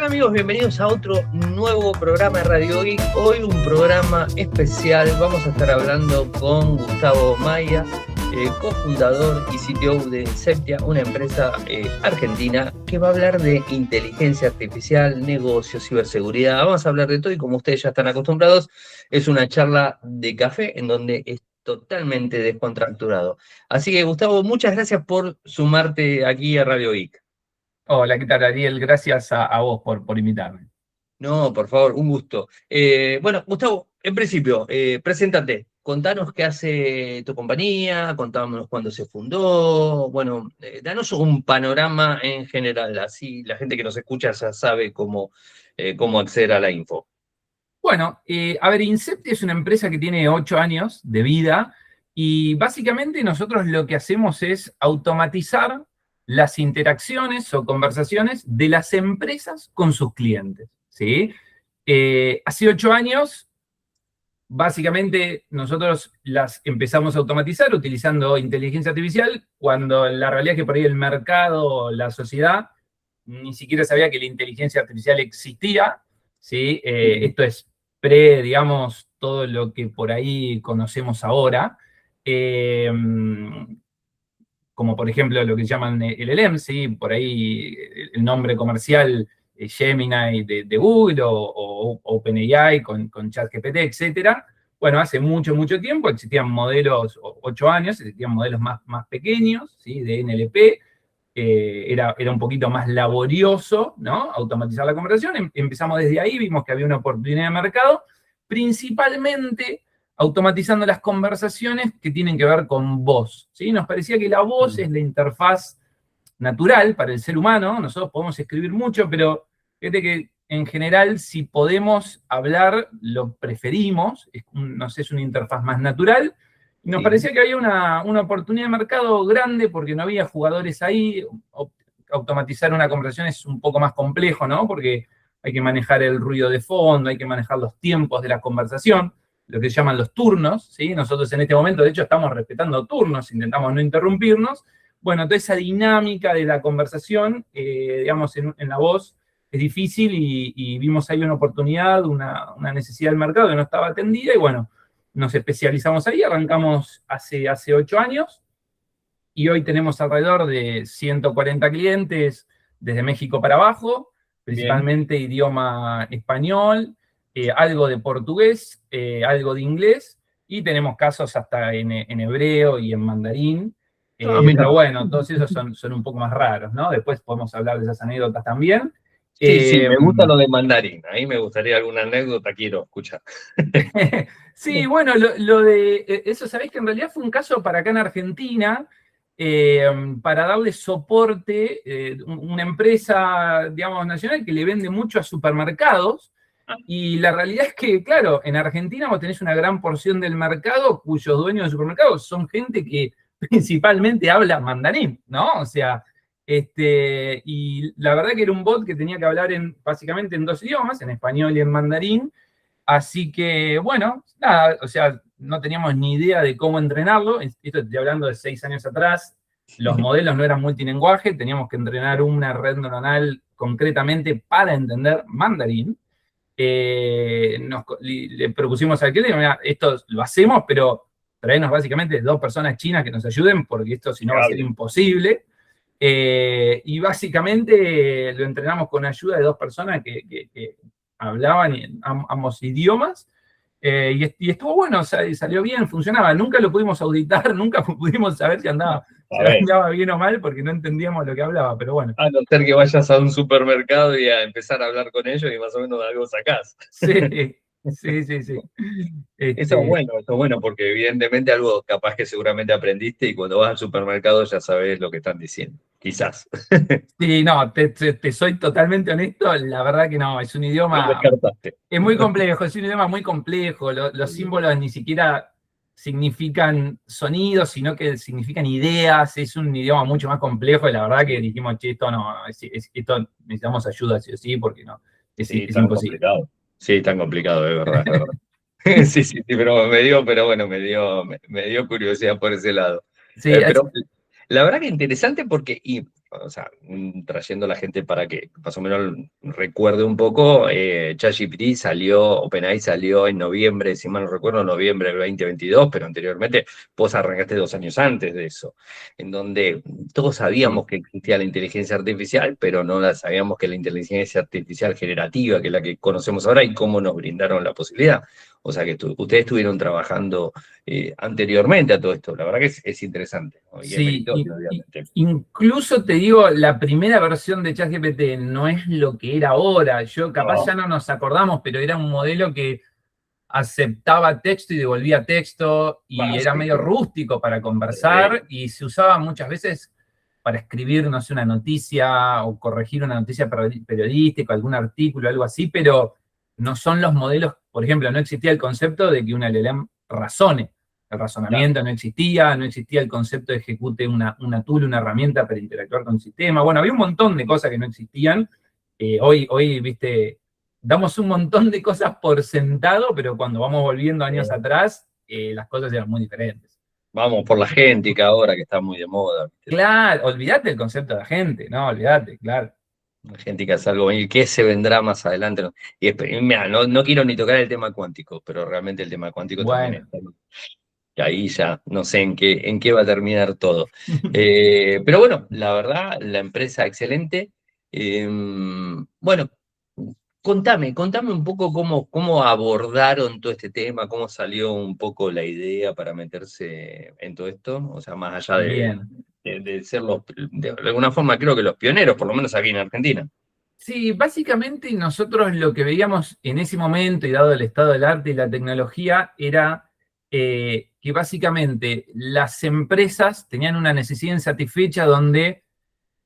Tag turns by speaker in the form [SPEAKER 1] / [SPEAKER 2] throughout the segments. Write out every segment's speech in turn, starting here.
[SPEAKER 1] tal amigos? Bienvenidos a otro nuevo programa de Radio Geek. Hoy un programa especial. Vamos a estar hablando con Gustavo Maya, cofundador y CTO de Inceptia, una empresa argentina que va a hablar de inteligencia artificial, negocios, ciberseguridad. Vamos a hablar de todo y como ustedes ya están acostumbrados, es una charla de café en donde es totalmente descontracturado. Así que Gustavo, muchas gracias por sumarte aquí a Radio Geek.
[SPEAKER 2] Hola, ¿qué tal, Ariel? Gracias a vos por invitarme.
[SPEAKER 1] No, por favor, un gusto. Bueno, Gustavo, en principio, preséntate. Contanos qué hace tu compañía, contámonos cuándo se fundó. Bueno, danos un panorama en general, así la gente que nos escucha ya sabe cómo acceder a la info.
[SPEAKER 2] Bueno, a ver, Incepti es una empresa que tiene 8 años de vida y básicamente nosotros lo que hacemos es automatizar las interacciones o conversaciones de las empresas con sus clientes, ¿sí? Hace 8 años, básicamente nosotros las empezamos a automatizar utilizando inteligencia artificial, cuando la realidad es que por ahí el mercado, la sociedad, ni siquiera sabía que la inteligencia artificial existía, ¿sí? Esto es digamos, todo lo que por ahí conocemos ahora. Eh, Como por ejemplo lo que llaman LLM, ¿sí? Por ahí el nombre comercial Gemini de Google o OpenAI con ChatGPT, etcétera. Bueno, hace mucho, mucho tiempo existían modelos, 8 años, existían modelos más pequeños, ¿sí? De NLP. Era un poquito más laborioso, ¿no? Automatizar la conversación. Empezamos desde ahí, vimos que había una oportunidad de mercado, principalmente automatizando las conversaciones que tienen que ver con voz, ¿sí? Nos parecía que la voz es la interfaz natural para el ser humano. Nosotros podemos escribir mucho, pero fíjate que en general, si podemos hablar, lo preferimos, es una interfaz más natural. Y nos parecía que había una oportunidad de mercado grande porque no había jugadores ahí. Automatizar una conversación es un poco más complejo, ¿no? Porque hay que manejar el ruido de fondo, hay que manejar los tiempos de la conversación, lo que se llaman los turnos, ¿sí? Nosotros en este momento, de hecho, estamos respetando turnos, intentamos no interrumpirnos. Bueno, toda esa dinámica de la conversación, digamos, en la voz es difícil y vimos ahí una oportunidad, una necesidad del mercado que no estaba atendida y bueno, nos especializamos ahí, arrancamos hace 8 años y hoy tenemos alrededor de 140 clientes desde México para abajo, principalmente idioma español, algo de portugués, algo de inglés y tenemos casos hasta en hebreo y en mandarín. Pero bueno, todos esos son un poco más raros, ¿no? Después podemos hablar de esas anécdotas también.
[SPEAKER 1] Sí, me gusta lo de mandarín. Ahí me gustaría alguna anécdota, quiero escuchar.
[SPEAKER 2] Sí, bueno, lo de eso, sabés que en realidad fue un caso para acá en Argentina, para darle soporte, una empresa, digamos, nacional que le vende mucho a supermercados. Y la realidad es que, claro, en Argentina vos tenés una gran porción del mercado cuyos dueños de supermercados son gente que principalmente habla mandarín, ¿no? O sea, y la verdad que era un bot que tenía que hablar básicamente en 2 idiomas, en español y en mandarín. Así que, bueno, nada, o sea, no teníamos ni idea de cómo entrenarlo. Esto estoy hablando de 6 años atrás. Los modelos no eran multilingüaje, teníamos que entrenar una red neuronal concretamente para entender mandarín. Le propusimos al cliente, mira, esto lo hacemos, pero traernos básicamente 2 personas chinas que nos ayuden, porque esto si no va a ser imposible. Y básicamente lo entrenamos con ayuda de 2 personas que hablaban ambos idiomas. Y estuvo bueno, salió bien, funcionaba. Nunca lo pudimos auditar, nunca pudimos saber si andaba bien o mal, porque no entendíamos lo que hablaba, pero bueno.
[SPEAKER 1] A no ser que vayas a un supermercado y a empezar a hablar con ellos y más o menos de algo sacás.
[SPEAKER 2] Sí.
[SPEAKER 1] Eso es bueno, porque evidentemente algo capaz que seguramente aprendiste y cuando vas al supermercado ya sabes lo que están diciendo, quizás.
[SPEAKER 2] Sí, no, te soy totalmente honesto, la verdad que no, es un idioma, es muy complejo, es un idioma muy complejo, los símbolos ni siquiera significan sonidos, sino que significan ideas, es un idioma mucho más complejo y la verdad que dijimos, che, esto no, esto necesitamos ayuda sí o sí, porque no, es
[SPEAKER 1] tan
[SPEAKER 2] imposible.
[SPEAKER 1] Complicado. Sí, tan complicado, es verdad, es verdad. Sí, pero me dio curiosidad por ese lado.
[SPEAKER 2] Sí,
[SPEAKER 1] Pero la verdad que interesante porque o sea, trayendo a la gente para que más o menos recuerde un poco, ChatGPT salió, OpenAI salió en noviembre, si mal no recuerdo, noviembre del 2022, pero anteriormente vos arrancaste 2 años antes de eso, en donde todos sabíamos que existía la inteligencia artificial, pero no la sabíamos que la inteligencia artificial generativa, que es la que conocemos ahora, y cómo nos brindaron la posibilidad. O sea que ustedes estuvieron trabajando anteriormente a todo esto. La verdad que es interesante, ¿no? Y es
[SPEAKER 2] Sí,
[SPEAKER 1] meritorio, obviamente.
[SPEAKER 2] incluso te digo, la primera versión de ChatGPT no es lo que era ahora. Yo capaz
[SPEAKER 1] No,
[SPEAKER 2] ya no nos acordamos, pero era un modelo que aceptaba texto y devolvía texto y era medio
[SPEAKER 1] básico.
[SPEAKER 2] rústico para conversar y se usaba muchas veces para escribir, no sé, una noticia o corregir una noticia periodística, algún artículo, algo así, pero no son los modelos, por ejemplo, no existía el concepto de que una LLM razone. El razonamiento no existía, no existía el concepto de ejecute una tool, una herramienta para interactuar con el sistema. Bueno, había un montón de cosas que no existían. Hoy, viste, damos un montón de cosas por sentado, pero cuando vamos volviendo años atrás, las cosas eran muy diferentes.
[SPEAKER 1] Vamos por la gente que ahora que está muy de moda, ¿viste?
[SPEAKER 2] Claro, olvídate el concepto de la gente, no, olvídate, claro.
[SPEAKER 1] La gente que hace algo, ¿y qué se vendrá más adelante? No, y mira, no quiero ni tocar el tema cuántico, pero realmente el tema cuántico también
[SPEAKER 2] Bueno.
[SPEAKER 1] está. Que ahí ya no sé en qué va a terminar todo. Pero bueno, la verdad, la empresa excelente. Bueno, contame un poco cómo abordaron todo este tema, cómo salió un poco la idea para meterse en todo esto, o sea, más allá
[SPEAKER 2] Bien.
[SPEAKER 1] de ser de alguna forma creo que los pioneros, por lo menos aquí en Argentina.
[SPEAKER 2] Sí, básicamente nosotros lo que veíamos en ese momento, y dado el estado del arte y la tecnología, era que básicamente las empresas tenían una necesidad insatisfecha donde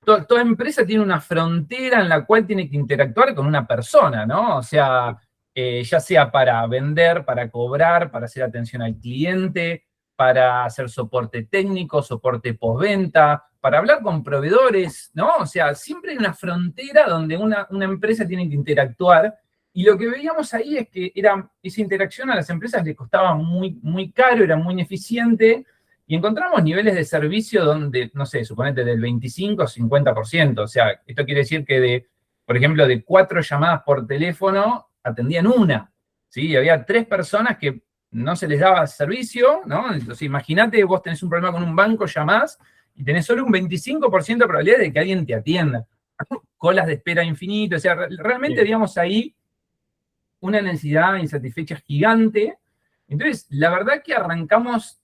[SPEAKER 2] toda empresa tiene una frontera en la cual tiene que interactuar con una persona, ¿no? O sea, ya sea para vender, para cobrar, para hacer atención al cliente, para hacer soporte técnico, soporte postventa, para hablar con proveedores, ¿no? O sea, siempre hay una frontera donde una empresa tiene que interactuar. Y lo que veíamos ahí es que esa interacción a las empresas les costaba muy, muy caro, era muy ineficiente, y encontramos niveles de servicio donde, no sé, suponete del 25 o 50%. O sea, esto quiere decir que por ejemplo, de 4 llamadas por teléfono, atendían una. ¿Sí? Y había 3 personas que no se les daba servicio, ¿no? Entonces, imagínate, vos tenés un problema con un banco, llamás, y tenés solo un 25% de probabilidad de que alguien te atienda. Colas de espera infinito. O sea, realmente veíamos ahí una necesidad insatisfecha gigante. Entonces, la verdad que arrancamos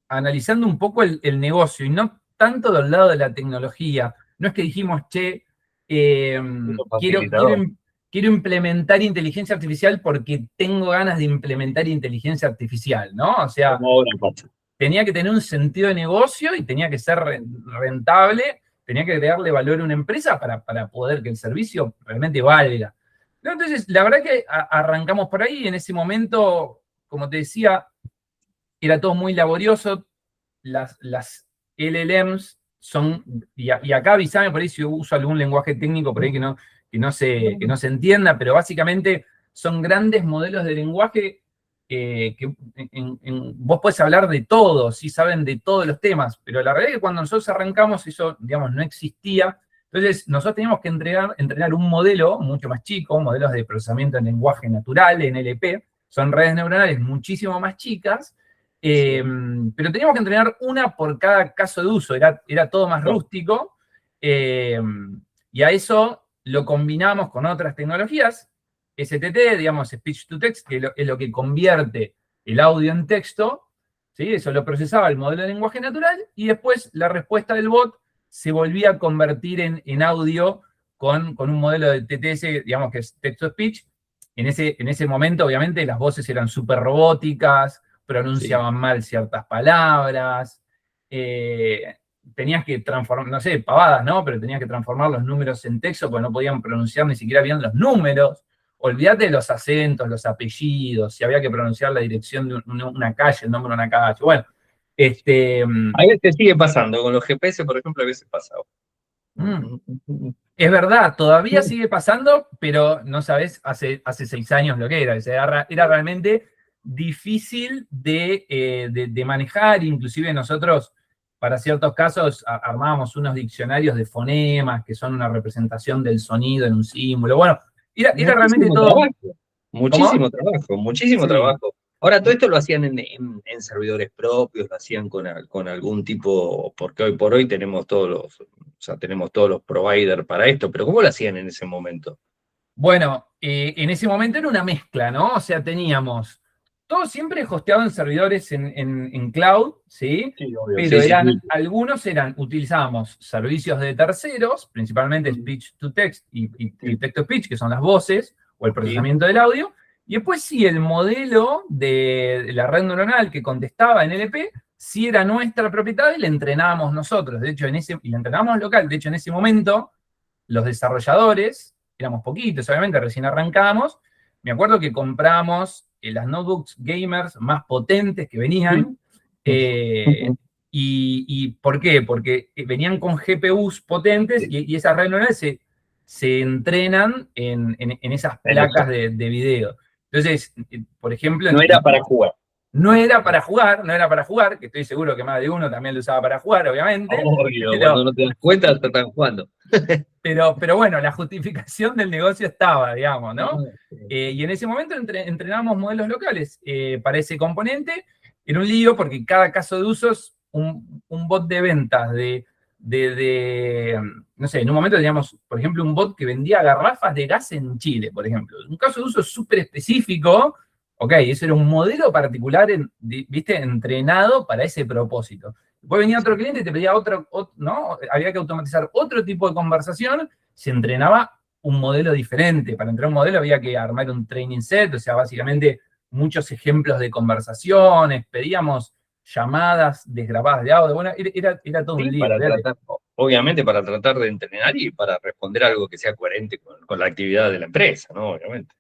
[SPEAKER 2] analizando un poco el negocio y no tanto del lado de la tecnología. No es que dijimos, che,
[SPEAKER 1] Como
[SPEAKER 2] quiero,
[SPEAKER 1] facilitador.
[SPEAKER 2] quiero implementar inteligencia artificial porque tengo ganas de implementar inteligencia artificial, ¿no? O sea,
[SPEAKER 1] Como ahora pasa.
[SPEAKER 2] tenía que tener un sentido de negocio y tenía que ser rentable, tenía que darle valor a una empresa para poder que el servicio realmente valga. ¿No? Entonces, la verdad que arrancamos por ahí. En ese momento, como te decía, era todo muy laborioso. Las LLMs son, y acá avísame por ahí si uso algún lenguaje técnico por ahí que no se entienda, pero básicamente son grandes modelos de lenguaje que vos podés hablar de todo, ¿sí? Saben de todos los temas, pero la realidad es que cuando nosotros arrancamos eso, digamos, no existía. Entonces, nosotros teníamos que entrenar un modelo mucho más chico, modelos de procesamiento en lenguaje natural, NLP, son redes neuronales muchísimo más chicas,
[SPEAKER 1] Sí.
[SPEAKER 2] pero teníamos que entrenar una por cada caso de uso, era todo más rústico, y a eso lo combinamos con otras tecnologías, STT, digamos, Speech to Text, que es lo que convierte el audio en texto, ¿sí? Eso lo procesaba el modelo de lenguaje natural, y después la respuesta del bot se volvía a convertir en audio con un modelo de TTS, digamos que es text-to-speech. En ese momento, obviamente, las voces eran súper robóticas,
[SPEAKER 1] Sí.
[SPEAKER 2] pronunciaban mal ciertas palabras, tenías que transformar, no sé, pavadas, ¿no? Pero tenías que transformar los números en texto porque no podían pronunciar ni siquiera bien los números. Olvídate de los acentos, los apellidos, si había que pronunciar la dirección de una calle, el nombre de una calle. Bueno,
[SPEAKER 1] A veces sigue pasando, con los GPS, por ejemplo, a veces pasa.
[SPEAKER 2] mm, es verdad, todavía sigue pasando, pero no sabes hace 6 años lo que era. O sea, era realmente difícil de manejar. Inclusive nosotros para ciertos casos armábamos unos diccionarios de fonemas, que son una representación del sonido en un símbolo. Bueno, era realmente
[SPEAKER 1] Muchísimo
[SPEAKER 2] todo.
[SPEAKER 1] trabajo,
[SPEAKER 2] ¿Cómo?
[SPEAKER 1] muchísimo
[SPEAKER 2] Sí.
[SPEAKER 1] trabajo. Ahora, todo esto lo hacían en servidores propios, lo hacían con algún tipo, porque hoy por hoy tenemos tenemos todos los providers para esto, pero ¿cómo lo hacían en ese momento?
[SPEAKER 2] Bueno, en ese momento era una mezcla, ¿no? O sea, teníamos todo siempre hosteado en servidores en cloud, ¿sí?
[SPEAKER 1] Sí, obvio,
[SPEAKER 2] Pero
[SPEAKER 1] sí, sí, sí.
[SPEAKER 2] utilizábamos servicios de terceros, principalmente
[SPEAKER 1] Mm,
[SPEAKER 2] speech to text y
[SPEAKER 1] sí,
[SPEAKER 2] text to speech, que son las voces, o el
[SPEAKER 1] sí.
[SPEAKER 2] procesamiento del audio. Y después sí, el modelo de la red neuronal que contestaba en LP, sí era nuestra propiedad y la entrenábamos nosotros. De hecho, y la entrenábamos local. De hecho, en ese momento, los desarrolladores, éramos poquitos, obviamente, recién arrancamos. Me acuerdo que compramos las notebooks gamers más potentes que venían. eh, y ¿por qué? Porque venían con GPUs potentes
[SPEAKER 1] Sí.
[SPEAKER 2] y esas redes neuronales se entrenan en esas
[SPEAKER 1] En
[SPEAKER 2] placas
[SPEAKER 1] eso.
[SPEAKER 2] de video. Entonces, por ejemplo,
[SPEAKER 1] No era para jugar.
[SPEAKER 2] no era para jugar, no era para jugar, que estoy seguro que más de uno también lo usaba para jugar, obviamente,
[SPEAKER 1] Obvio,
[SPEAKER 2] pero,
[SPEAKER 1] cuando no te das cuenta, te están jugando.
[SPEAKER 2] pero bueno, la justificación del negocio estaba, digamos, ¿no?
[SPEAKER 1] Ah, sí.
[SPEAKER 2] Y en ese momento entrenábamos modelos locales para ese componente. Era un lío porque cada caso de uso es un bot de ventas no sé, en un momento teníamos, por ejemplo, un bot que vendía garrafas de gas en Chile, por ejemplo. Un caso de uso súper específico. Ok, ese era un modelo particular, ¿viste? Entrenado para ese propósito. Después venía otro cliente y te pedía ¿no? Había que automatizar otro tipo de conversación, se entrenaba un modelo diferente. Para entrenar un modelo había que armar un training set, o sea, básicamente muchos ejemplos de conversaciones, pedíamos llamadas desgrabadas de audio, bueno, era todo un
[SPEAKER 1] Sí,
[SPEAKER 2] lío, fíjate.
[SPEAKER 1] obviamente para tratar de entrenar y para responder algo que sea coherente con la actividad de la empresa, ¿no? Obviamente.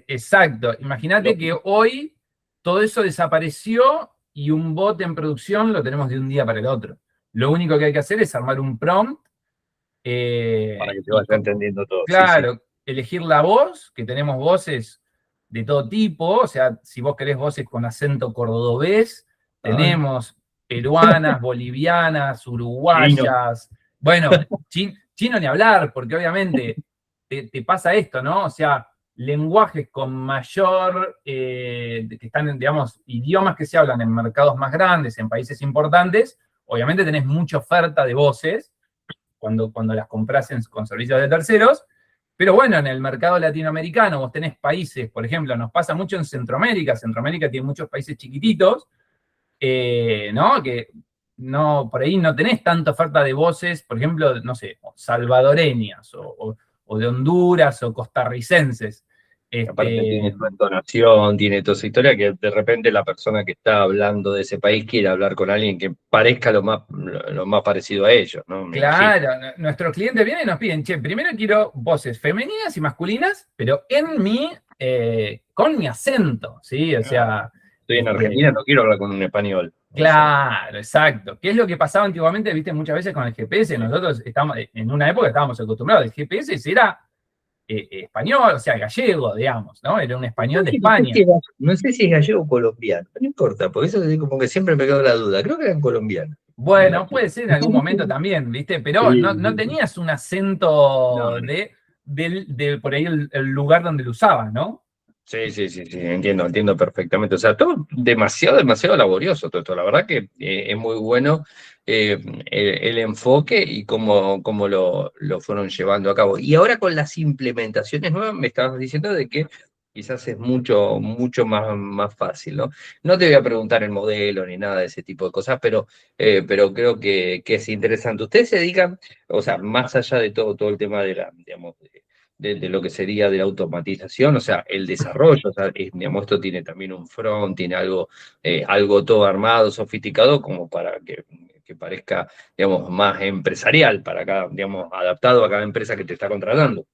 [SPEAKER 2] Exacto, imagínate que
[SPEAKER 1] Lógico.
[SPEAKER 2] hoy todo eso desapareció y un bot en producción lo tenemos de un día para el otro. Lo único que hay que hacer es armar un prompt
[SPEAKER 1] Para que se
[SPEAKER 2] y,
[SPEAKER 1] vaya entendiendo todo. Sí, sí.
[SPEAKER 2] claro, elegir la voz, que tenemos voces de todo tipo, o sea, si vos querés voces con acento cordobés,
[SPEAKER 1] Ay,
[SPEAKER 2] tenemos peruanas, bolivianas,
[SPEAKER 1] chino.
[SPEAKER 2] uruguayas, bueno, chino ni hablar, porque obviamente te pasa esto, ¿no? O sea, lenguajes con mayor, que están, digamos, idiomas que se hablan en mercados más grandes, en países importantes, obviamente tenés mucha oferta de voces, cuando las compras con servicios de terceros. Pero bueno, en el mercado latinoamericano vos tenés países, por ejemplo, nos pasa mucho en Centroamérica. Centroamérica tiene muchos países chiquititos, ¿no? Que no, por ahí no tenés tanta oferta de voces, por ejemplo, no sé, salvadoreñas o de Honduras o costarricenses.
[SPEAKER 1] Aparte tiene
[SPEAKER 2] Este,
[SPEAKER 1] su entonación, tiene toda esa historia que de repente la persona que está hablando de ese país quiere hablar con alguien que parezca lo más parecido a ellos, ¿no? Me imagino.
[SPEAKER 2] Claro, nuestros clientes vienen y nos piden, che, primero quiero voces femeninas y masculinas, pero con mi acento, ¿sí? O
[SPEAKER 1] Ah,
[SPEAKER 2] sea,
[SPEAKER 1] estoy en
[SPEAKER 2] este,
[SPEAKER 1] Argentina, no quiero hablar con un español. O sea,
[SPEAKER 2] claro, exacto. ¿Qué es lo que pasaba antiguamente, viste, muchas veces con el GPS?
[SPEAKER 1] sí.
[SPEAKER 2] Nosotros estamos, en una época estábamos acostumbrados, el GPS era español, o sea, gallego, digamos, ¿no? Era un español de España.
[SPEAKER 1] No sé si es gallego o colombiano, no importa, porque eso es como que siempre me quedó la duda. Creo que eran colombianos.
[SPEAKER 2] Bueno, puede ser en algún momento también, ¿viste? Pero
[SPEAKER 1] Sí,
[SPEAKER 2] no
[SPEAKER 1] sí.
[SPEAKER 2] tenías un
[SPEAKER 1] No,
[SPEAKER 2] acento
[SPEAKER 1] no.
[SPEAKER 2] de por ahí el lugar donde lo usabas, ¿no?
[SPEAKER 1] Sí, sí, sí, sí, entiendo perfectamente. O sea, todo demasiado laborioso todo esto. La verdad que es muy bueno el enfoque y cómo lo fueron llevando a cabo. Y ahora con las implementaciones nuevas me estabas diciendo de que quizás es mucho más fácil, ¿no? No te voy a preguntar el modelo ni nada de ese tipo de cosas, pero creo que es interesante. Ustedes se dedican, o sea, más allá de todo el tema de digamos, de lo que sería de la automatización, o sea, el desarrollo, o sea, digamos, esto tiene también un front, tiene algo todo armado, sofisticado, como para que parezca, digamos, más empresarial, para cada, digamos, adaptado a cada empresa que te está contratando.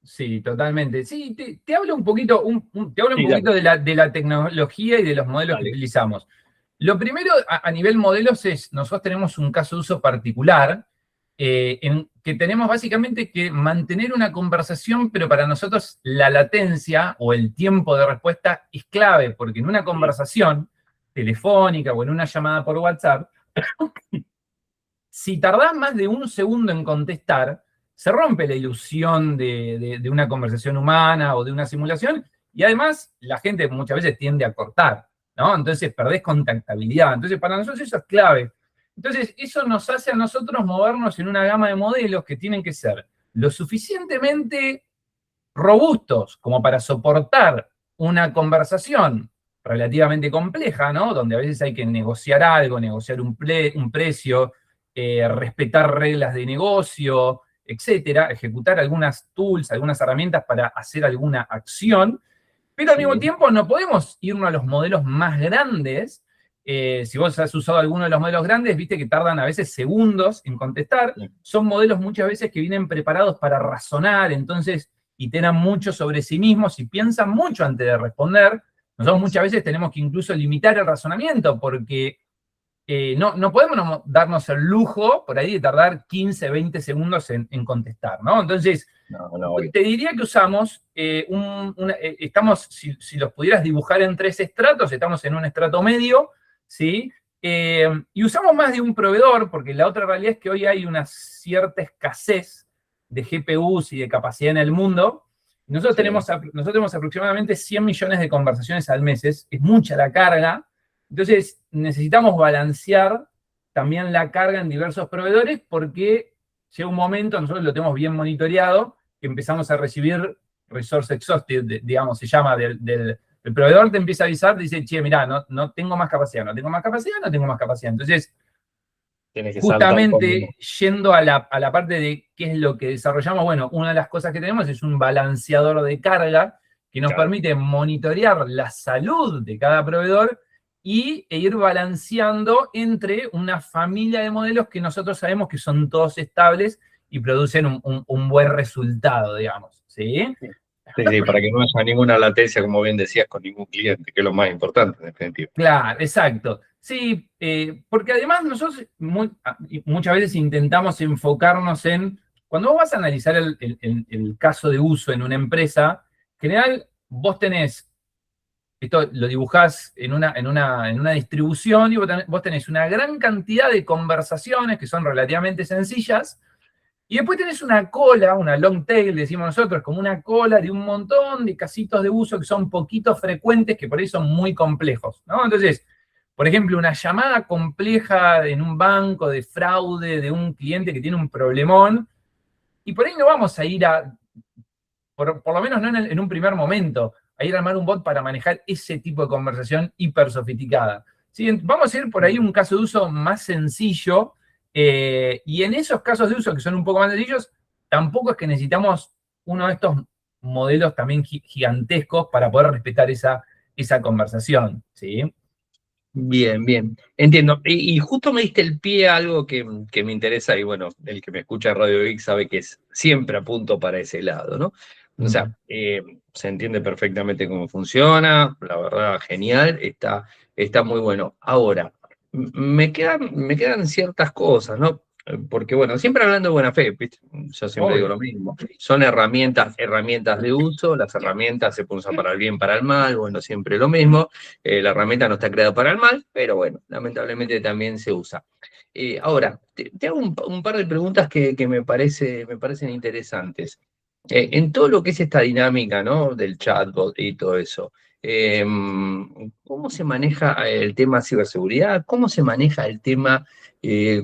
[SPEAKER 2] Sí, totalmente. Sí, te hablo un poquito, te hablo un
[SPEAKER 1] Sí,
[SPEAKER 2] poquito
[SPEAKER 1] dale,
[SPEAKER 2] de la tecnología y de los modelos que
[SPEAKER 1] dale.
[SPEAKER 2] utilizamos. Lo primero, a nivel modelos, es, nosotros tenemos un caso de uso particular, en que tenemos básicamente que mantener una conversación, pero para nosotros la latencia o el tiempo de respuesta es clave, porque en una
[SPEAKER 1] Sí,
[SPEAKER 2] conversación telefónica o en una llamada por WhatsApp, si tardás más de un segundo en contestar, se rompe la ilusión de una conversación humana o de una simulación, y además la gente muchas veces tiende a cortar, ¿no? Entonces perdés contactabilidad. Entonces para nosotros eso es clave. Entonces eso nos hace a nosotros movernos en una gama de modelos que tienen que ser lo suficientemente robustos como para soportar una conversación relativamente compleja, ¿no? Donde a veces hay que negociar algo, negociar un precio, respetar reglas de negocio, etcétera, ejecutar algunas tools, algunas herramientas para hacer alguna acción, pero al
[SPEAKER 1] Sí.
[SPEAKER 2] mismo tiempo no podemos irnos a los modelos más grandes. Si vos has usado alguno de los modelos grandes, viste que tardan a veces segundos en contestar. Son modelos muchas veces que vienen preparados para razonar, entonces iteran mucho sobre sí mismos y piensan mucho antes de responder. Nosotros muchas veces tenemos que incluso limitar el razonamiento porque no podemos darnos el lujo por ahí de tardar 15, 20 segundos en contestar, ¿no? Entonces,
[SPEAKER 1] No,
[SPEAKER 2] te diría que usamos, estamos, si los pudieras dibujar en 3 estratos, estamos en un estrato medio, ¿sí? Y usamos más de un proveedor, porque la otra realidad es que hoy hay una cierta escasez de GPUs y de capacidad en el mundo. Nosotros tenemos aproximadamente 100 millones de conversaciones al mes, es mucha la carga. Entonces, necesitamos balancear también la carga en diversos proveedores porque llega un momento, nosotros lo tenemos bien monitoreado, que empezamos a recibir resource exhausted, digamos, se llama, el proveedor te empieza a avisar, te dice, che, mirá, no tengo más capacidad, no tengo más capacidad, no tengo más capacidad. Entonces, justamente yendo a la parte de qué es lo que desarrollamos, bueno, una de las cosas que tenemos es un balanceador de carga que nos permite monitorear la salud de cada proveedor e ir balanceando entre una familia de modelos que nosotros sabemos que son todos estables y producen un buen resultado, digamos, ¿sí?
[SPEAKER 1] Sí, para que no haya ninguna latencia, como bien decías, con ningún cliente, que es lo más importante, en definitiva.
[SPEAKER 2] Claro, exacto. Sí, porque además nosotros muchas veces intentamos enfocarnos en, cuando vos vas a analizar el caso de uso en una empresa, en general vos tenés, esto lo dibujás en una distribución y vos tenés una gran cantidad de conversaciones que son relativamente sencillas, y después tenés una cola, una long tail, decimos nosotros, como una cola de un montón de casitos de uso que son poquito frecuentes, que por ahí son muy complejos, ¿no? Entonces, por ejemplo, una llamada compleja en un banco de fraude de un cliente que tiene un problemón, y por ahí no vamos a ir por lo menos no en un primer momento, a ir a armar un bot para manejar ese tipo de conversación hiper sofisticada. ¿Sí? Vamos a ir por ahí un caso de uso más sencillo, y en esos casos de uso que son un poco más sencillos, tampoco es que necesitamos uno de estos modelos también gigantescos para poder respetar esa conversación, ¿sí?
[SPEAKER 1] Bien, bien, entiendo. Y justo me diste el pie a algo que me interesa, y bueno, el que me escucha en Radio Geek sabe que siempre apunto para ese lado, ¿no? O sea, se entiende perfectamente cómo funciona, la verdad, genial, está muy bueno. Ahora, me quedan ciertas cosas, ¿no? Porque bueno, siempre hablando de buena fe, ¿viste? Yo siempre digo lo mismo. Son herramientas de uso, las herramientas se pueden usar para el bien, para el mal, bueno, siempre lo mismo. La herramienta no está creada para el mal, pero bueno, lamentablemente también se usa. Ahora, te hago un par de preguntas que me parecen interesantes. En todo lo que es esta dinámica, ¿no? Del chatbot y todo eso, ¿cómo se maneja el tema ciberseguridad? ¿Cómo se maneja el tema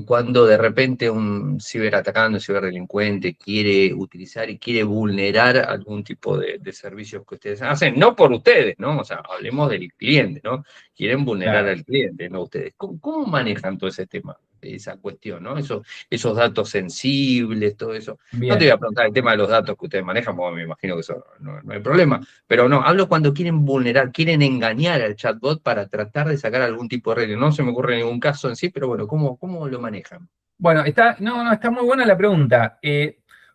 [SPEAKER 1] cuando de repente un ciberatacante, un ciberdelincuente quiere utilizar y quiere vulnerar algún tipo de servicios que ustedes hacen? No por ustedes, ¿no? O sea, hablemos del cliente, ¿no? Quieren vulnerar al cliente, no ustedes. ¿Cómo manejan todo ese tema, esa cuestión, ¿no? Esos datos sensibles, todo eso.
[SPEAKER 2] Bien.
[SPEAKER 1] No te voy a preguntar el tema de los datos que ustedes manejan, porque me imagino que eso no hay problema. Pero no, hablo cuando quieren vulnerar, quieren engañar al chatbot para tratar de sacar algún tipo de regla. No se me ocurre ningún caso en sí, pero bueno, ¿cómo lo manejan?
[SPEAKER 2] Bueno, está muy buena la pregunta.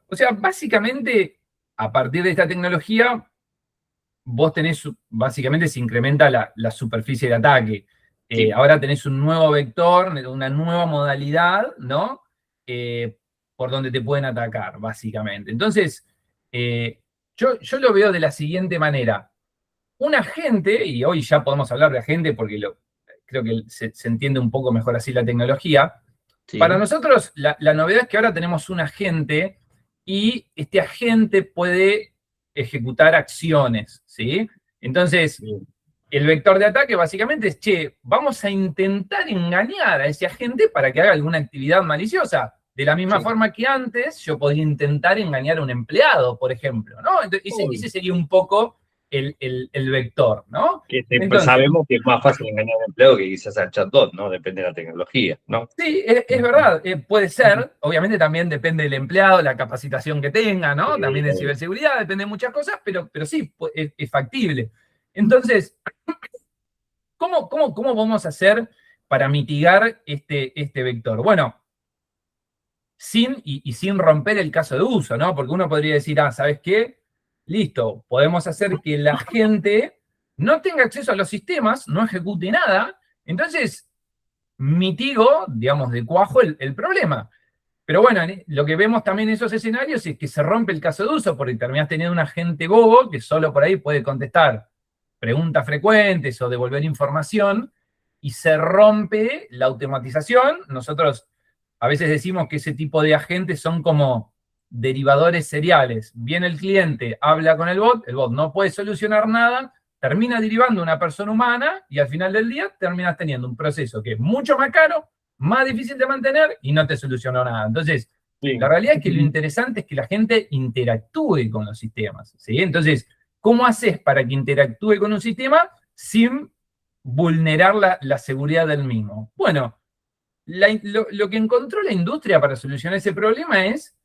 [SPEAKER 2] O sea, básicamente, a partir de esta tecnología, vos tenés, básicamente se incrementa la superficie de ataque.
[SPEAKER 1] Sí.
[SPEAKER 2] Ahora tenés un nuevo vector, una nueva modalidad, ¿no? Por donde te pueden atacar, básicamente. Entonces, yo lo veo de la siguiente manera. Un agente, y hoy ya podemos hablar de agente porque creo que se entiende un poco mejor así la tecnología, Para
[SPEAKER 1] Sí,
[SPEAKER 2] nosotros, la novedad es que ahora tenemos un agente y este agente puede ejecutar acciones, ¿sí? Entonces,
[SPEAKER 1] bien,
[SPEAKER 2] el vector de ataque básicamente es, che, vamos a intentar engañar a ese agente para que haga alguna actividad maliciosa. De la misma
[SPEAKER 1] sí.
[SPEAKER 2] forma que antes, yo podría intentar engañar a un empleado, por ejemplo, ¿no? Entonces, ese
[SPEAKER 1] Uy,
[SPEAKER 2] sería un poco el vector, ¿no?
[SPEAKER 1] pues
[SPEAKER 2] Entonces,
[SPEAKER 1] sabemos que es más fácil engañar al empleado que quizás al chatbot, ¿no? Depende de la tecnología, ¿no?
[SPEAKER 2] sí, es verdad, puede ser, obviamente también depende del empleado, la capacitación que tenga, ¿no?
[SPEAKER 1] Sí,
[SPEAKER 2] También en
[SPEAKER 1] obvio.
[SPEAKER 2] ciberseguridad depende de muchas cosas, pero sí, es factible. Entonces, ¿cómo vamos a hacer para mitigar este vector? Bueno, sin romper el caso de uso, ¿no? Porque uno podría decir, ¿sabes qué? Listo, podemos hacer que la gente no tenga acceso a los sistemas, no ejecute nada, entonces mitigo, digamos, de cuajo el problema. Pero bueno, lo que vemos también en esos escenarios es que se rompe el caso de uso porque terminás teniendo un agente bobo que solo por ahí puede contestar preguntas frecuentes o devolver información y se rompe la automatización. Nosotros a veces decimos que ese tipo de agentes son como derivadores seriales. Viene el cliente, habla con el bot no puede solucionar nada, termina derivando a una persona humana y al final del día terminas teniendo un proceso que es mucho más caro, más difícil de mantener y no te solucionó nada. Entonces, la
[SPEAKER 1] Sí.
[SPEAKER 2] realidad es que lo interesante es que la gente interactúe con los sistemas, ¿sí? Entonces, ¿cómo haces para que interactúe con un sistema sin vulnerar la seguridad del mismo? Bueno, lo que encontró la industria para solucionar ese problema es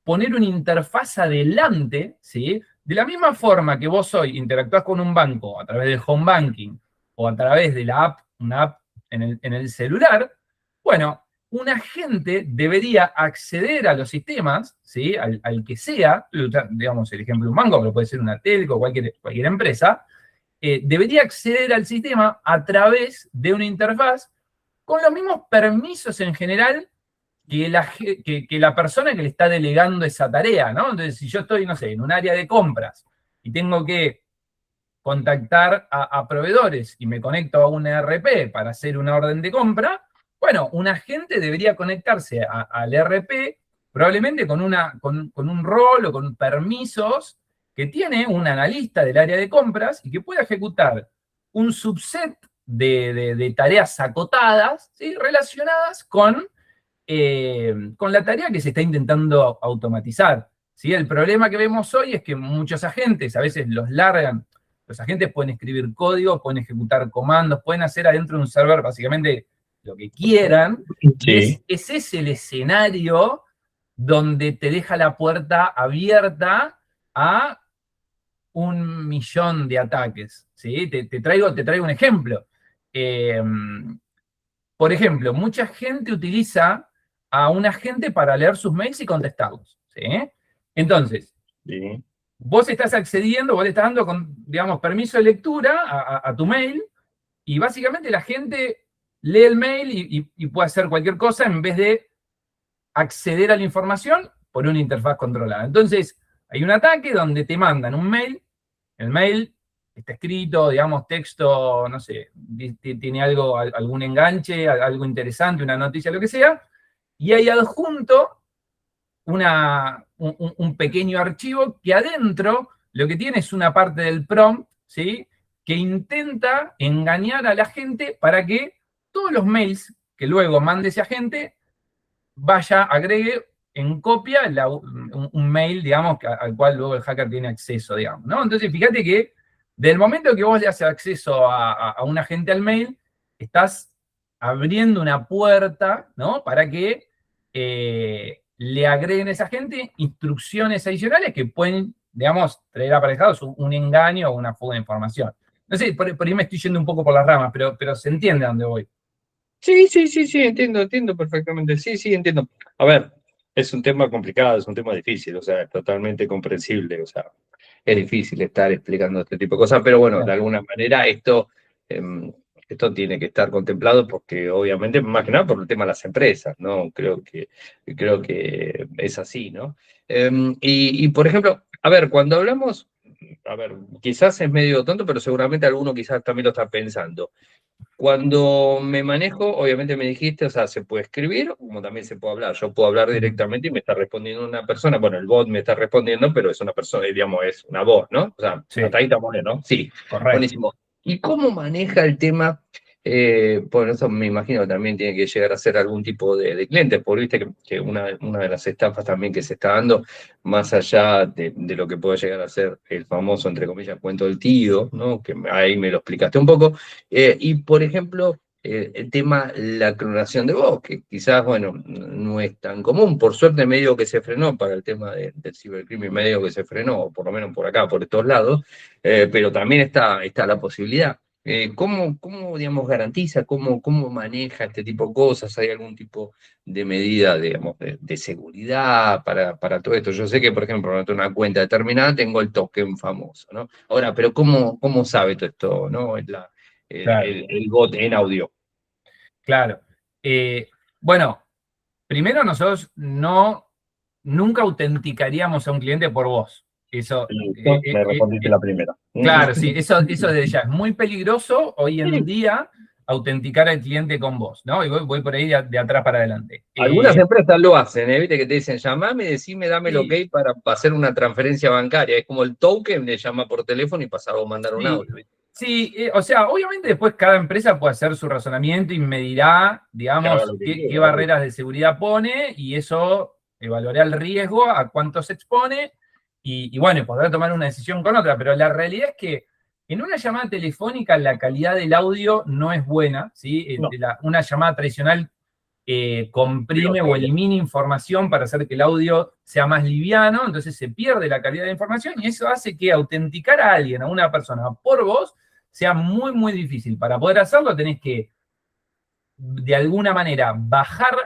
[SPEAKER 2] poner una interfaz adelante, ¿sí? De la misma forma que vos hoy interactúas con un banco a través del home banking o a través de la app, una app en el celular, bueno, un agente debería acceder a los sistemas, ¿sí? Al que sea, digamos el ejemplo de un banco, pero puede ser una telco, cualquier empresa, debería acceder al sistema a través de una interfaz con los mismos permisos en general que la persona que le está delegando esa tarea, ¿no? Entonces, si yo estoy, no sé, en un área de compras y tengo que contactar a proveedores y me conecto a un ERP para hacer una orden de compra, bueno, un agente debería conectarse al ERP probablemente con un rol o con permisos que tiene un analista del área de compras y que pueda ejecutar un subset de tareas acotadas, ¿sí? Relacionadas con la tarea que se está intentando automatizar. ¿Sí? El problema que vemos hoy es que muchos agentes a veces los largan. Los agentes pueden escribir código, pueden ejecutar comandos, pueden hacer adentro de un server básicamente lo que quieran, y
[SPEAKER 1] Sí,
[SPEAKER 2] es ese el escenario donde te deja la puerta abierta a 1 millón de ataques. ¿Sí? Te traigo un ejemplo. Eh, por ejemplo, mucha gente utiliza a un agente para leer sus mails y contestarlos. ¿Sí? Entonces,
[SPEAKER 1] sí.
[SPEAKER 2] vos estás accediendo, vos le estás dando, digamos, permiso de lectura a tu mail y básicamente la gente lee el mail y puede hacer cualquier cosa en vez de acceder a la información por una interfaz controlada. Entonces, hay un ataque donde te mandan un mail, el mail está escrito, digamos, texto, no sé, tiene algún enganche, algo interesante, una noticia, lo que sea, y hay adjunto un pequeño archivo que adentro lo que tiene es una parte del prompt, ¿sí? Que intenta engañar a la gente para que todos los mails que luego mande ese agente vaya, agregue en copia un mail, digamos, al cual luego el hacker tiene acceso, digamos, ¿no? Entonces, fíjate que del momento que vos le haces acceso a un agente al mail, estás abriendo una puerta, ¿no? Para que le agreguen a esa gente instrucciones adicionales que pueden, digamos, traer aparejados un engaño o una fuga de información. No sé, por ahí me estoy yendo un poco por las ramas, pero se entiende a dónde voy.
[SPEAKER 1] Sí, sí, sí, sí, entiendo perfectamente. Sí, sí, entiendo. A ver, es un tema complicado, es un tema difícil, o sea, es totalmente comprensible, o sea, es difícil estar explicando este tipo de cosas, pero bueno, de alguna manera esto tiene que estar contemplado porque obviamente, más que nada por el tema de las empresas, ¿no? Creo que es así, ¿no? Y por ejemplo, a ver, cuando hablamos a ver, quizás es medio tonto, pero seguramente alguno quizás también lo está pensando. Cuando me manejo, obviamente me dijiste, o sea, se puede escribir, como también se puede hablar. Yo puedo hablar
[SPEAKER 2] Ujú.
[SPEAKER 1] directamente y me está respondiendo una persona. Bueno, el bot me está respondiendo, pero es una persona, digamos, es una voz, ¿no? O sea,
[SPEAKER 2] Sí,
[SPEAKER 1] hasta ahí estamos bien, ¿no? Sí,
[SPEAKER 2] correcto.
[SPEAKER 1] buenísimo. ¿Y cómo maneja el tema? Bueno, eso me imagino que también tiene que llegar a ser algún tipo de cliente, porque viste que una de las estafas también que se está dando, más allá de lo que puede llegar a ser el famoso, entre comillas, cuento del tío, ¿no? Que ahí me lo explicaste un poco. Y por ejemplo, el tema, la clonación de voz, que quizás, bueno, no es tan común. Por suerte, medio que se frenó para el tema del cibercrimen, medio que se frenó, o por lo menos por acá, por estos lados, pero también está la posibilidad. ¿Cómo, digamos, garantiza, cómo maneja este tipo de cosas? ¿Hay algún tipo de medida, digamos, de seguridad para todo esto? Yo sé que, por ejemplo, no tengo una cuenta determinada, tengo el token famoso, ¿no? Ahora, pero ¿cómo sabe todo esto, ¿no?
[SPEAKER 2] Claro,
[SPEAKER 1] El bot en audio.
[SPEAKER 2] claro. Bueno, primero nosotros nunca autenticaríamos a un cliente por voz. Eso,
[SPEAKER 1] Listo, me respondiste la primera.
[SPEAKER 2] claro, sí, eso desde ya es muy peligroso hoy en
[SPEAKER 1] Sí,
[SPEAKER 2] día autenticar al cliente con voz, ¿no? Y voy por ahí de atrás para adelante.
[SPEAKER 1] algunas empresas lo hacen, ¿eh? Viste que te dicen, llamame, decime, dame el ok
[SPEAKER 2] Sí,
[SPEAKER 1] para hacer una transferencia bancaria. Es como el token, le llama por teléfono y pasa a mandar un
[SPEAKER 2] sí,
[SPEAKER 1] audio, ¿viste?
[SPEAKER 2] sí, o sea, obviamente después cada empresa puede hacer su razonamiento y medirá,
[SPEAKER 1] Que haga
[SPEAKER 2] digamos,
[SPEAKER 1] lo que
[SPEAKER 2] qué
[SPEAKER 1] quiera, obvio.
[SPEAKER 2] barreras de seguridad pone y eso evaluará el riesgo, a cuánto se expone y bueno, y podrá tomar una decisión con otra, pero la realidad es que en una llamada telefónica la calidad del audio no es buena, ¿sí?
[SPEAKER 1] No,
[SPEAKER 2] Una llamada tradicional comprime
[SPEAKER 1] ruidoso,
[SPEAKER 2] o
[SPEAKER 1] obvio.
[SPEAKER 2] elimina información para hacer que el audio sea más liviano, entonces se pierde la calidad de información y eso hace que autenticar a alguien, a una persona por voz, sea muy, muy difícil. Para poder hacerlo tenés que, de alguna manera, bajar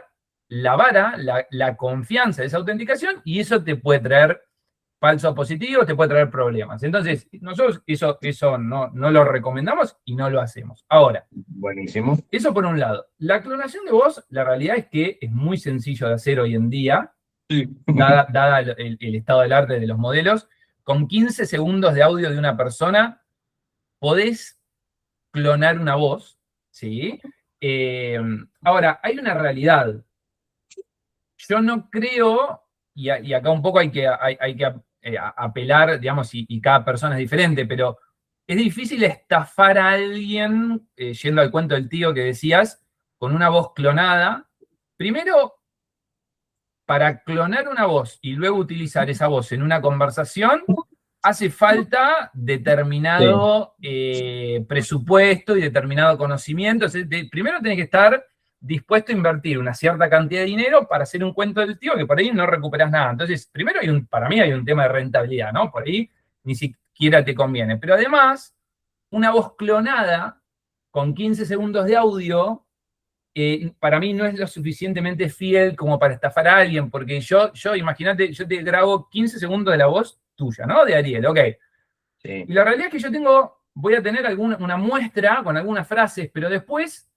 [SPEAKER 2] la vara, la confianza de esa autenticación y eso te puede traer falsos positivos, te puede traer problemas. Entonces, nosotros eso no lo recomendamos y no lo hacemos. Ahora,
[SPEAKER 1] Buenísimo.
[SPEAKER 2] eso por un lado. La clonación de voz, la realidad es que es muy sencillo de hacer hoy en día,
[SPEAKER 1] Sí.
[SPEAKER 2] dada el estado del arte de los modelos. Con 15 segundos de audio de una persona, podés clonar una voz, ¿sí? Eh, Ahora, hay una realidad. Yo no creo, y acá un poco hay que apelar, digamos, y cada persona es diferente, pero es difícil estafar a alguien, yendo al cuento del tío que decías, con una voz clonada. Primero, para clonar una voz y luego utilizar esa voz en una conversación, hace falta
[SPEAKER 1] Sí,
[SPEAKER 2] determinado presupuesto y determinado conocimiento. Primero tenés que estar dispuesto a invertir una cierta cantidad de dinero para hacer un cuento del tío que por ahí no recuperas nada. Entonces, primero para mí hay un tema de rentabilidad, ¿no? Por ahí ni siquiera te conviene. Pero además, una voz clonada con 15 segundos de audio para mí no es lo suficientemente fiel como para estafar a alguien, porque imagínate, yo te grabo 15 segundos de la voz tuya, ¿no? De Ariel, ok.
[SPEAKER 1] sí.
[SPEAKER 2] Y la realidad es que voy a tener una muestra con algunas frases, pero después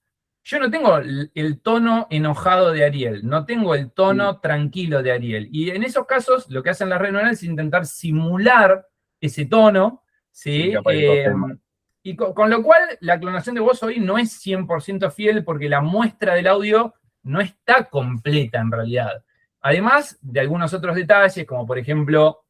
[SPEAKER 2] yo no tengo el tono enojado de Ariel, no tengo el tono tranquilo de Ariel. Y en esos casos, lo que hacen las redes neuronales es intentar simular ese tono,
[SPEAKER 1] Sí,
[SPEAKER 2] ¿sí?
[SPEAKER 1] capaz que todo esté mal.
[SPEAKER 2] Y con lo cual, la clonación de voz hoy no es 100% fiel porque la muestra del audio no está completa en realidad. Además de algunos otros detalles, como por ejemplo,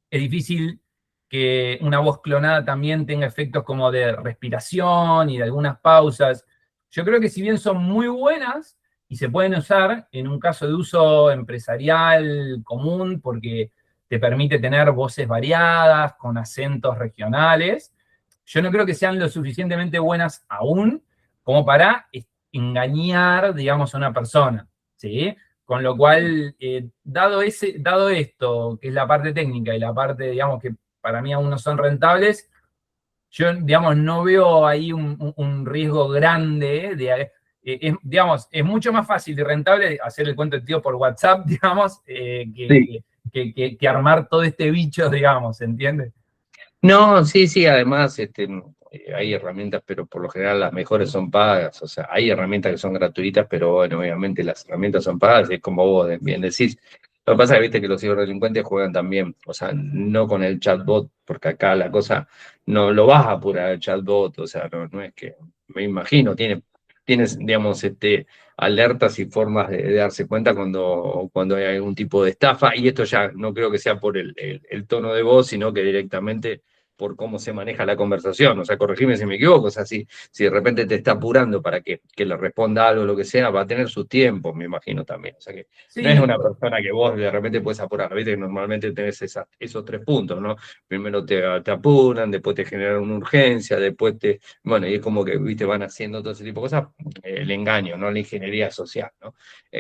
[SPEAKER 2] es difícil que una voz clonada también tenga efectos como de respiración y de algunas pausas. Yo creo que si bien son muy buenas y se pueden usar en un caso de uso empresarial común porque te permite tener voces variadas con acentos regionales, yo no creo que sean lo suficientemente buenas aún como para engañar, digamos, a una persona, ¿sí? Con lo cual, dado esto, que es la parte técnica y la parte, digamos, que para mí aún no son rentables, yo, digamos, no veo ahí un riesgo grande digamos, es mucho más fácil y rentable hacer el cuento del tío por WhatsApp, digamos,
[SPEAKER 1] Sí.
[SPEAKER 2] que armar todo este bicho, digamos, ¿entiendes?
[SPEAKER 1] No, sí, sí, además hay herramientas, pero por lo general las mejores son pagas. O sea, hay herramientas que son gratuitas, pero bueno, obviamente las herramientas son pagas, y es como vos bien decís. Lo que pasa es que viste que los ciberdelincuentes juegan también, o sea, no con el chatbot porque acá la cosa no lo vas a apurar el chatbot, o sea, no es que, me imagino, tienes, digamos, alertas y formas de darse cuenta cuando hay algún tipo de estafa, y esto ya no creo que sea por el tono de voz, sino que directamente por cómo se maneja la conversación. O sea, corregime si me equivoco, o sea, si de repente te está apurando para que le responda algo o lo que sea, va a tener su tiempo, me imagino también. O sea que no es
[SPEAKER 2] Sí,
[SPEAKER 1] una persona que vos de repente puedes apurar, viste que normalmente tenés esos 3 puntos, ¿no? Primero te apuran, después te generan una urgencia, después bueno, y es como que, viste, van haciendo todo ese tipo de cosas, el engaño, ¿no? La ingeniería social, ¿no?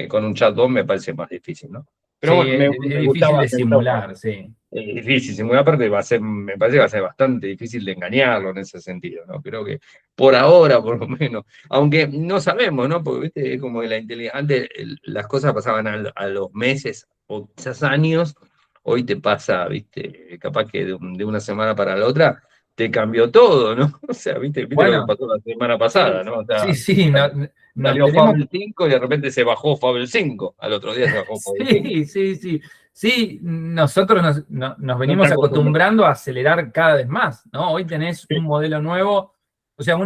[SPEAKER 1] Con un chatbot me parece más difícil, ¿no? Pero
[SPEAKER 2] sí,
[SPEAKER 1] bueno,
[SPEAKER 2] es
[SPEAKER 1] me
[SPEAKER 2] difícil
[SPEAKER 1] gustaba
[SPEAKER 2] de
[SPEAKER 1] hacer eso.
[SPEAKER 2] simular, sí.
[SPEAKER 1] Difícil, muy aparte me parece que va a ser bastante difícil de engañarlo en ese sentido, ¿no? Creo que por ahora, por lo menos, aunque no sabemos, ¿no? Porque, viste, es como que la inteligencia, antes las cosas pasaban a los meses o quizás años, hoy te pasa, viste, capaz que de una semana para la otra te cambió todo, ¿no? O sea, viste lo que
[SPEAKER 2] Bueno,
[SPEAKER 1] pasó la semana pasada, ¿no? O
[SPEAKER 2] sí,
[SPEAKER 1] sea,
[SPEAKER 2] sí, nos
[SPEAKER 1] salió
[SPEAKER 2] tenemos.
[SPEAKER 1] Fable 5 y de repente se bajó Fable 5, al otro día se bajó Fable 5.
[SPEAKER 2] Sí, sí, sí. Sí, nosotros nos
[SPEAKER 1] No está
[SPEAKER 2] venimos
[SPEAKER 1] acostumbrado.
[SPEAKER 2] acostumbrando a acelerar cada vez más, ¿no? Hoy tenés un modelo nuevo, o sea,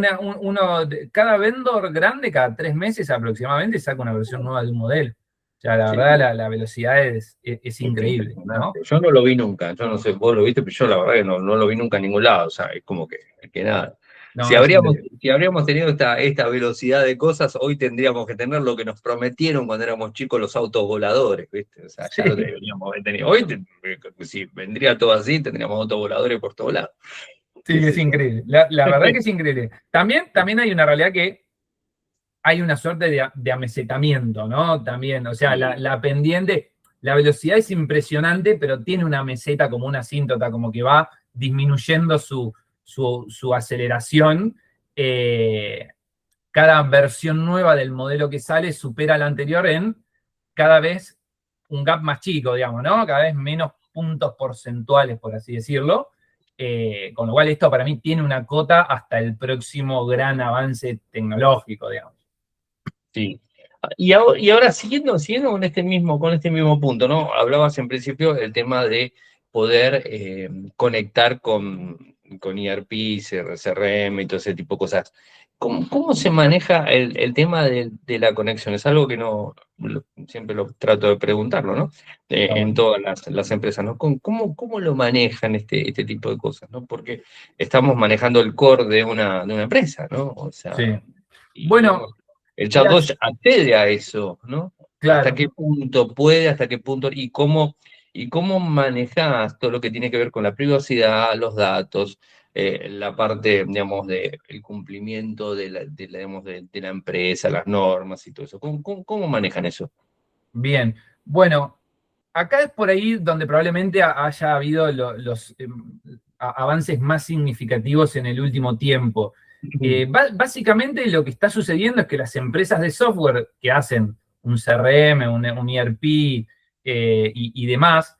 [SPEAKER 2] cada vendor grande, cada 3 meses aproximadamente, saca una versión nueva de un modelo. O sea, la verdad,
[SPEAKER 1] Sí.
[SPEAKER 2] la velocidad es
[SPEAKER 1] Es
[SPEAKER 2] increíble, ¿no?
[SPEAKER 1] impresionante. Yo no lo vi nunca, yo no sé, vos lo viste, pero yo la verdad que no lo vi nunca en ningún lado, o sea, es como que nada. Si
[SPEAKER 2] No, es
[SPEAKER 1] habríamos,
[SPEAKER 2] increíble.
[SPEAKER 1] si habríamos tenido esta velocidad de cosas, hoy tendríamos que tener lo que nos prometieron cuando éramos chicos los autos voladores, ¿viste? O sea, ya lo
[SPEAKER 2] Sí,
[SPEAKER 1] deberíamos haber tenido. Hoy, si vendría todo así, tendríamos autos voladores por todos lados, qué
[SPEAKER 2] sí, es
[SPEAKER 1] sé yo.
[SPEAKER 2] increíble. La verdad que es increíble. También hay una realidad que hay una suerte de amesetamiento, ¿no? También, o sea,
[SPEAKER 1] Sí,
[SPEAKER 2] la pendiente, la velocidad es impresionante, pero tiene una meseta como una asíntota, como que va disminuyendo su aceleración. Eh, Cada versión nueva del modelo que sale supera la anterior en cada vez un gap más chico, digamos, ¿no? Cada vez menos puntos porcentuales, por así decirlo. Con lo cual esto para mí tiene una cota hasta el próximo gran avance tecnológico, digamos.
[SPEAKER 1] sí. Y ahora siguiendo con este mismo punto, ¿no? Hablabas en principio del tema de poder conectar con ERP, CRM y todo ese tipo de cosas. ¿Cómo se maneja el tema de la conexión? Es algo que siempre lo trato de preguntarlo, ¿no?
[SPEAKER 2] Está
[SPEAKER 1] En
[SPEAKER 2] bueno.
[SPEAKER 1] todas las empresas, ¿no? ¿Cómo lo manejan este tipo de cosas, ¿no? Porque estamos manejando el core de una empresa, ¿no? O sea,
[SPEAKER 2] Sí.
[SPEAKER 1] y
[SPEAKER 2] Bueno,
[SPEAKER 1] digamos, el chatbot
[SPEAKER 2] las,
[SPEAKER 1] accede a eso, ¿no? ¿Hasta
[SPEAKER 2] claro,
[SPEAKER 1] qué punto puede, hasta qué punto, y cómo manejas todo lo que tiene que ver con la privacidad, los datos, la parte, digamos, del cumplimiento digamos, de la empresa, las normas y todo eso? ¿Cómo manejan eso?
[SPEAKER 2] bien. Bueno, acá es por ahí donde probablemente haya habido los avances más significativos en el último tiempo. Básicamente lo que está sucediendo es que las empresas de software que hacen un CRM, un ERP y demás,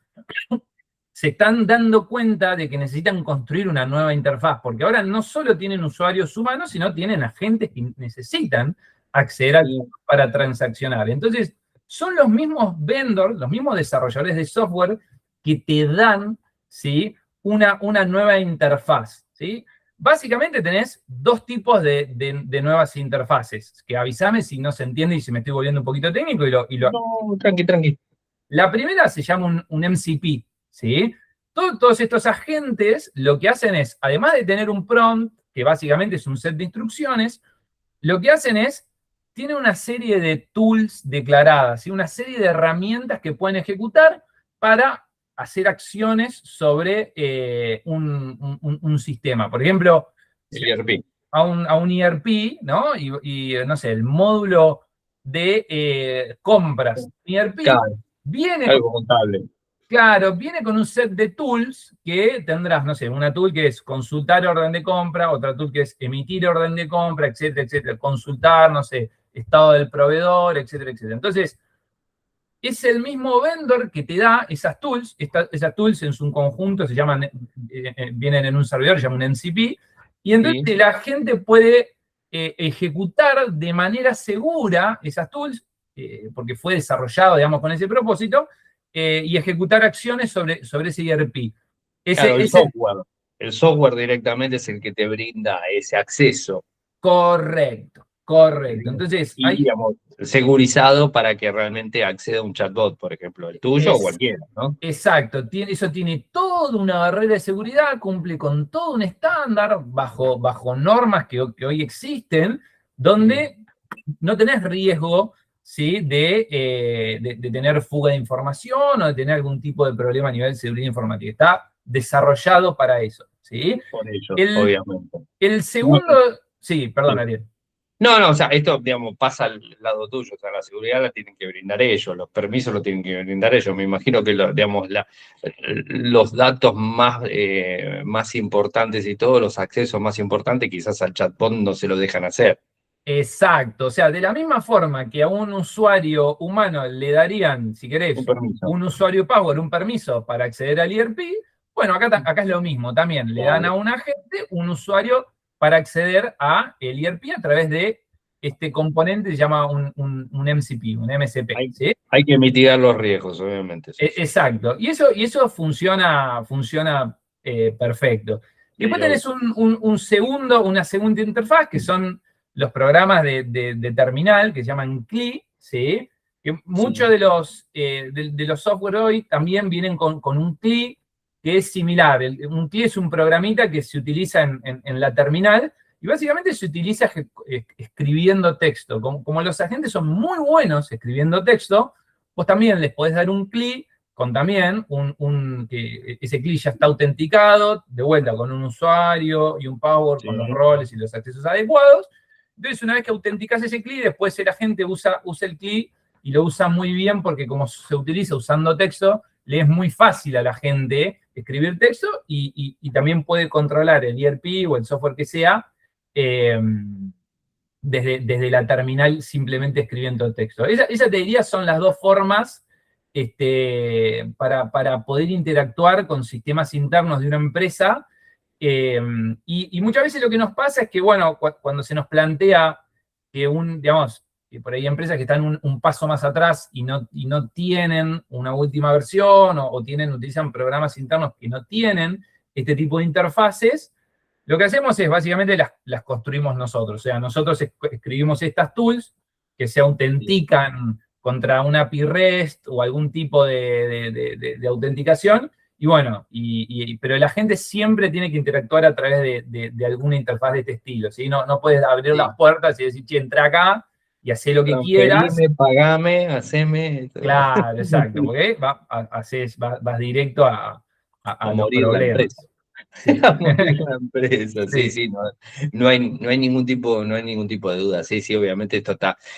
[SPEAKER 2] se están dando cuenta de que necesitan construir una nueva interfaz, porque ahora no solo tienen usuarios humanos, sino tienen agentes que necesitan acceder al
[SPEAKER 1] Sí,
[SPEAKER 2] para transaccionar. Entonces, son los mismos vendors, los mismos desarrolladores de software que te dan, ¿sí? una nueva interfaz, ¿sí? Básicamente tenés dos tipos de nuevas interfaces, que avísame si no se entiende y si me estoy volviendo un poquito técnico
[SPEAKER 1] no, tranqui, tranqui.
[SPEAKER 2] la primera se llama un MCP, ¿sí? Todos estos agentes lo que hacen es, además de tener un prompt, que básicamente es un set de instrucciones, lo que hacen es, tienen una serie de tools declaradas, ¿sí? Una serie de herramientas que pueden ejecutar para hacer acciones sobre un sistema. Por ejemplo, si
[SPEAKER 1] El ERP.
[SPEAKER 2] a un ERP, ¿no? No sé, el módulo de compras. ERP
[SPEAKER 1] Claro,
[SPEAKER 2] viene con,
[SPEAKER 1] algo contable.
[SPEAKER 2] claro, viene con un set de tools que tendrás, no sé, una tool que es consultar orden de compra, otra tool que es emitir orden de compra, etcétera, etcétera. Consultar, no sé, estado del proveedor, etcétera, etcétera. Entonces, es el mismo vendor que te da esas tools. Esas tools en su conjunto se llaman, vienen en un servidor, se llama un MCP, y
[SPEAKER 1] Sí.
[SPEAKER 2] entonces la gente puede ejecutar de manera segura esas tools, porque fue desarrollado, digamos, con ese propósito, y ejecutar acciones sobre ese ERP.
[SPEAKER 1] Claro,
[SPEAKER 2] Ese,
[SPEAKER 1] el
[SPEAKER 2] ese,
[SPEAKER 1] software. El software directamente es el que te brinda ese acceso.
[SPEAKER 2] Correcto, correcto. Entonces,
[SPEAKER 1] Y, digamos, segurizado para que realmente acceda a un chatbot, por ejemplo, el tuyo o
[SPEAKER 2] es,
[SPEAKER 1] cualquiera, ¿no?
[SPEAKER 2] exacto, eso tiene toda una barrera de seguridad, cumple con todo un estándar bajo normas que hoy existen, donde no tenés riesgo, ¿sí? de tener fuga de información o de tener algún tipo de problema a nivel de seguridad informática. Está desarrollado para eso, ¿sí?
[SPEAKER 1] Por ello,
[SPEAKER 2] El,
[SPEAKER 1] obviamente.
[SPEAKER 2] el
[SPEAKER 1] No,
[SPEAKER 2] segundo, sí, perdón, Ariel.
[SPEAKER 1] no, o sea, esto, digamos, pasa al lado tuyo, o sea, la seguridad la tienen que brindar ellos, los permisos los tienen que brindar ellos. Me imagino que, digamos, los datos más importantes y todos los accesos más importantes, quizás al chatbot no se lo dejan hacer.
[SPEAKER 2] Exacto, o sea, de la misma forma que a un usuario humano le darían, si
[SPEAKER 1] Un
[SPEAKER 2] querés,
[SPEAKER 1] permiso.
[SPEAKER 2] un usuario Power, un permiso para acceder al IRP, bueno, acá es lo mismo, también le dan a un agente un usuario para acceder a el IRP a través de este componente que se llama un MCP, un MSP, ¿sí?
[SPEAKER 1] Hay que mitigar los riesgos, obviamente. Sí, sí.
[SPEAKER 2] Exacto, y eso funciona perfecto. Y después tenés una segunda interfaz, que son los programas de terminal, que se llaman CLI, ¿sí? Que muchos de los software hoy también vienen con un CLI que es similar. Un CLI es un programita que se utiliza en la terminal, y básicamente se utiliza escribiendo texto. Como los agentes son muy buenos escribiendo texto, vos también les podés dar un CLI con también que ese CLI ya está autenticado, de vuelta con un usuario y un Power con los roles y los accesos adecuados. Entonces, una vez que autenticás ese CLI, después el agente usa el CLI y lo usa muy bien porque como se utiliza usando texto, le es muy fácil a la gente escribir texto y también puede controlar el ERP o el software que sea desde la terminal simplemente escribiendo texto. Esa te diría son las dos formas para poder interactuar con sistemas internos de una empresa. Y muchas veces lo que nos pasa es que, bueno, cuando se nos plantea que digamos, que por ahí hay empresas que están un paso más atrás y no tienen una última versión o utilizan programas internos que no tienen este tipo de interfaces, lo que hacemos es básicamente las construimos nosotros. O sea, nosotros escribimos estas tools que se autentican contra una API REST o algún tipo de autenticación. Y bueno, pero la gente siempre tiene que interactuar a través de alguna interfaz de este estilo, ¿sí? No puedes abrir las puertas y decir, che, entra acá y hacé lo que quieras.
[SPEAKER 1] Transferime, pagame, haceme.
[SPEAKER 2] Claro, exacto, porque vas directo a los
[SPEAKER 1] morir la
[SPEAKER 2] problemas.
[SPEAKER 1] empresa.
[SPEAKER 2] Sí.
[SPEAKER 1] A morir la empresa, sí,
[SPEAKER 2] Sí.
[SPEAKER 1] sí, no hay ningún tipo de duda. Sí, sí, obviamente esto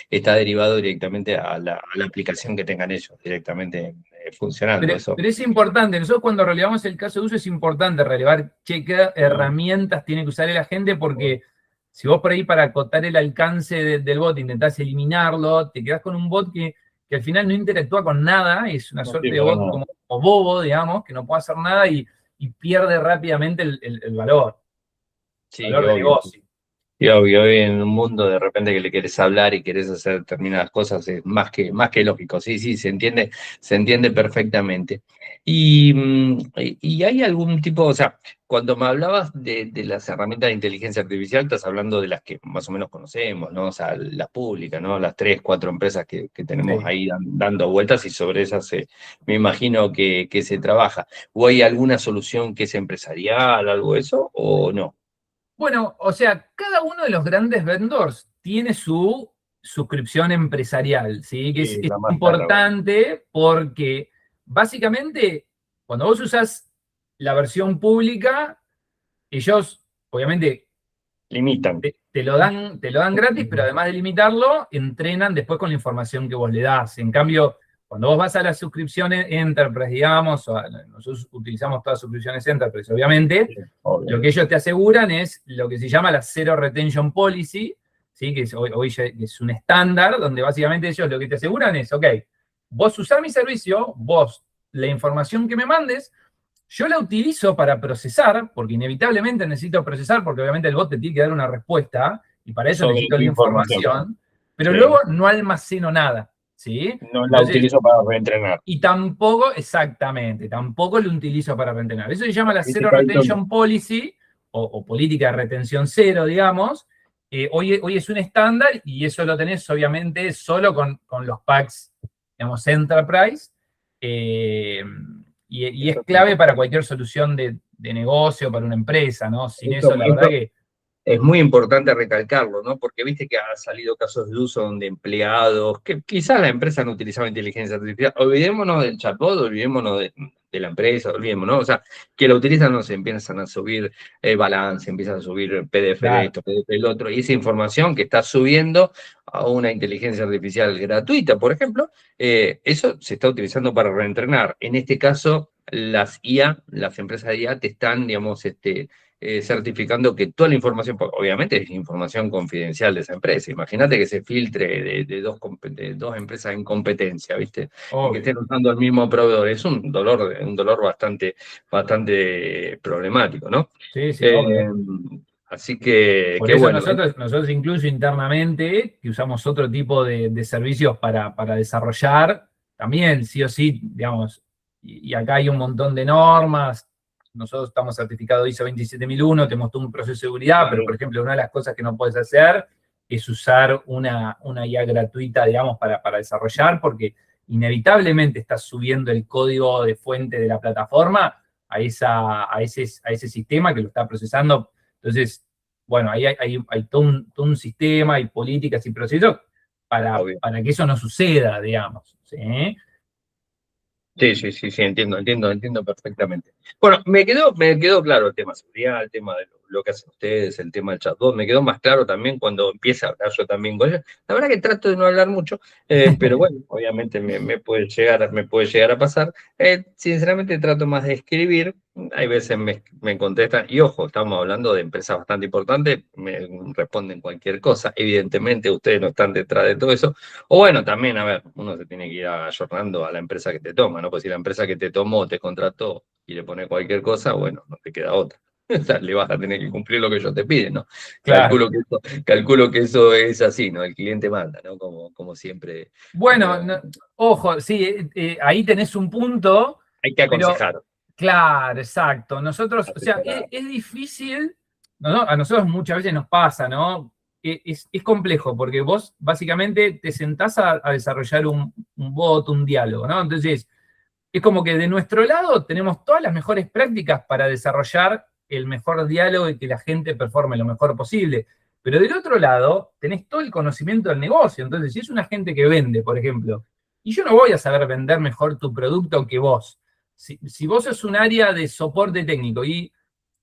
[SPEAKER 1] está derivado directamente a la aplicación que tengan ellos, directamente funcionando. Eso.
[SPEAKER 2] Pero es importante, nosotros cuando relevamos el caso de uso es importante relevar qué herramientas tiene que usar el agente, porque si vos por ahí para acotar el alcance del bot intentás eliminarlo, te quedás con un bot que al final no interactúa con nada, es una suerte de bot como bobo, digamos, que no puede hacer nada y pierde rápidamente el valor,
[SPEAKER 1] Sí,
[SPEAKER 2] valor de negocio.
[SPEAKER 1] Y obvio, hoy en un mundo de repente que le querés hablar y querés hacer determinadas cosas es más que lógico. Sí, sí, se entiende perfectamente. Y hay algún tipo, o sea, cuando me hablabas de las herramientas de inteligencia artificial, estás hablando de las que más o menos conocemos, ¿no? O sea, las públicas, ¿no? Las 3, 4 empresas que tenemos ahí dando vueltas y sobre esas me imagino que se trabaja. ¿O hay alguna solución que es empresarial, algo de eso, o no?
[SPEAKER 2] Bueno, o sea, cada uno de los grandes vendors tiene su suscripción empresarial, ¿sí? Que es
[SPEAKER 1] Sí, la más cara.
[SPEAKER 2] importante porque básicamente cuando vos usás la versión pública, ellos obviamente
[SPEAKER 1] Limitan.
[SPEAKER 2] te lo dan gratis, pero además de limitarlo, entrenan después con la información que vos le das. En cambio, cuando vos vas a las suscripciones Enterprise, digamos, nosotros utilizamos todas las suscripciones Enterprise, obviamente, lo que ellos te aseguran es lo que se llama la Zero Retention Policy, ¿sí? Que hoy es un estándar, donde básicamente ellos lo que te aseguran es, ok, vos usás mi servicio, vos la información que me mandes, yo la utilizo para procesar, porque inevitablemente necesito procesar, porque obviamente el bot te tiene que dar una respuesta, y para eso necesito la información, pero luego no almaceno nada. ¿sí?
[SPEAKER 1] No la
[SPEAKER 2] Entonces,
[SPEAKER 1] utilizo para reentrenar.
[SPEAKER 2] y tampoco, exactamente, tampoco lo utilizo para retener. Eso se llama la
[SPEAKER 1] Ese
[SPEAKER 2] Zero
[SPEAKER 1] carrito
[SPEAKER 2] Retention Policy, o política de retención cero, digamos. Hoy es un estándar y eso lo tenés obviamente solo con los packs, digamos, Enterprise. eh, y es
[SPEAKER 1] eso es
[SPEAKER 2] clave para
[SPEAKER 1] importante.
[SPEAKER 2] cualquier solución de negocio, para una empresa, ¿no? Sin
[SPEAKER 1] Esto,
[SPEAKER 2] eso, la verdad
[SPEAKER 1] esto
[SPEAKER 2] que...
[SPEAKER 1] es muy importante recalcarlo, ¿no? Porque viste que ha salido casos de uso donde empleados, que quizás la empresa no utilizaba inteligencia artificial, olvidémonos del chatbot, olvidémonos de la empresa, olvidémonos, o sea, que la utilizan, no sé, empiezan a subir balance, empiezan a subir PDF de
[SPEAKER 2] Claro,
[SPEAKER 1] esto, PDF del otro, y esa información que está subiendo a una inteligencia artificial gratuita, por ejemplo, eso se está utilizando para reentrenar. En este caso, las IA, las empresas de IA te están, digamos, certificando que toda la información, obviamente es información confidencial de esa empresa. Imagínate que se filtre de dos empresas en competencia, ¿viste? Y que
[SPEAKER 2] obvio.
[SPEAKER 1] estén usando el mismo proveedor. Es un dolor bastante problemático, ¿no?
[SPEAKER 2] Sí, sí,
[SPEAKER 1] Eh,
[SPEAKER 2] obvio.
[SPEAKER 1] así que,
[SPEAKER 2] Por
[SPEAKER 1] qué
[SPEAKER 2] eso
[SPEAKER 1] bueno.
[SPEAKER 2] nosotros incluso internamente, que usamos otro tipo de servicios para desarrollar, también sí o sí, digamos, y acá hay un montón de normas, nosotros estamos certificados ISO 27001, tenemos todo un proceso de seguridad, pero por
[SPEAKER 1] Claro,
[SPEAKER 2] ejemplo, una de las cosas que no puedes hacer es usar una IA gratuita, digamos, para desarrollar, porque inevitablemente estás subiendo el código de fuente de la plataforma a ese sistema que lo está procesando. Entonces, bueno, ahí hay todo un sistema y políticas y procesos
[SPEAKER 1] obvio.
[SPEAKER 2] para que eso no suceda, digamos. ¿Sí?
[SPEAKER 1] Sí, sí, sí, sí, entiendo perfectamente. Bueno, me quedó claro el tema seguridad, el tema de lo que hacen ustedes, el tema del chatbot, me quedó más claro también cuando empieza a hablar yo también con ella. La verdad que trato de no hablar mucho, pero bueno, obviamente me puede llegar a pasar. Sinceramente trato más de escribir, hay veces me contestan, y ojo, estamos hablando de empresas bastante importantes, me responden cualquier cosa, evidentemente ustedes no están detrás de todo eso. O bueno, también, a ver, uno se tiene que ir ayornando a la empresa que te toma, ¿no? Pues si la empresa que te tomó te contrató y le pone cualquier cosa, bueno, no te queda otra. O sea, le vas a tener que cumplir lo que ellos te piden, ¿no?
[SPEAKER 2] Claro.
[SPEAKER 1] Calculo que eso es así, ¿no? El cliente manda, ¿no? Como siempre,
[SPEAKER 2] Bueno,
[SPEAKER 1] como
[SPEAKER 2] ojo, sí, ahí tenés un punto,
[SPEAKER 1] hay que
[SPEAKER 2] pero
[SPEAKER 1] aconsejar,
[SPEAKER 2] claro, exacto. Nosotros, o sea,
[SPEAKER 1] asesorar.
[SPEAKER 2] es difícil, ¿no? A nosotros muchas veces nos pasa, ¿no? Es complejo porque vos básicamente te sentás a desarrollar un bot, un diálogo, ¿no? Entonces, es como que de nuestro lado tenemos todas las mejores prácticas para desarrollar el mejor diálogo y que la gente performe lo mejor posible. Pero del otro lado, tenés todo el conocimiento del negocio. Entonces, si es una gente que vende, por ejemplo, y yo no voy a saber vender mejor tu producto que vos. Si vos sos un área de soporte técnico y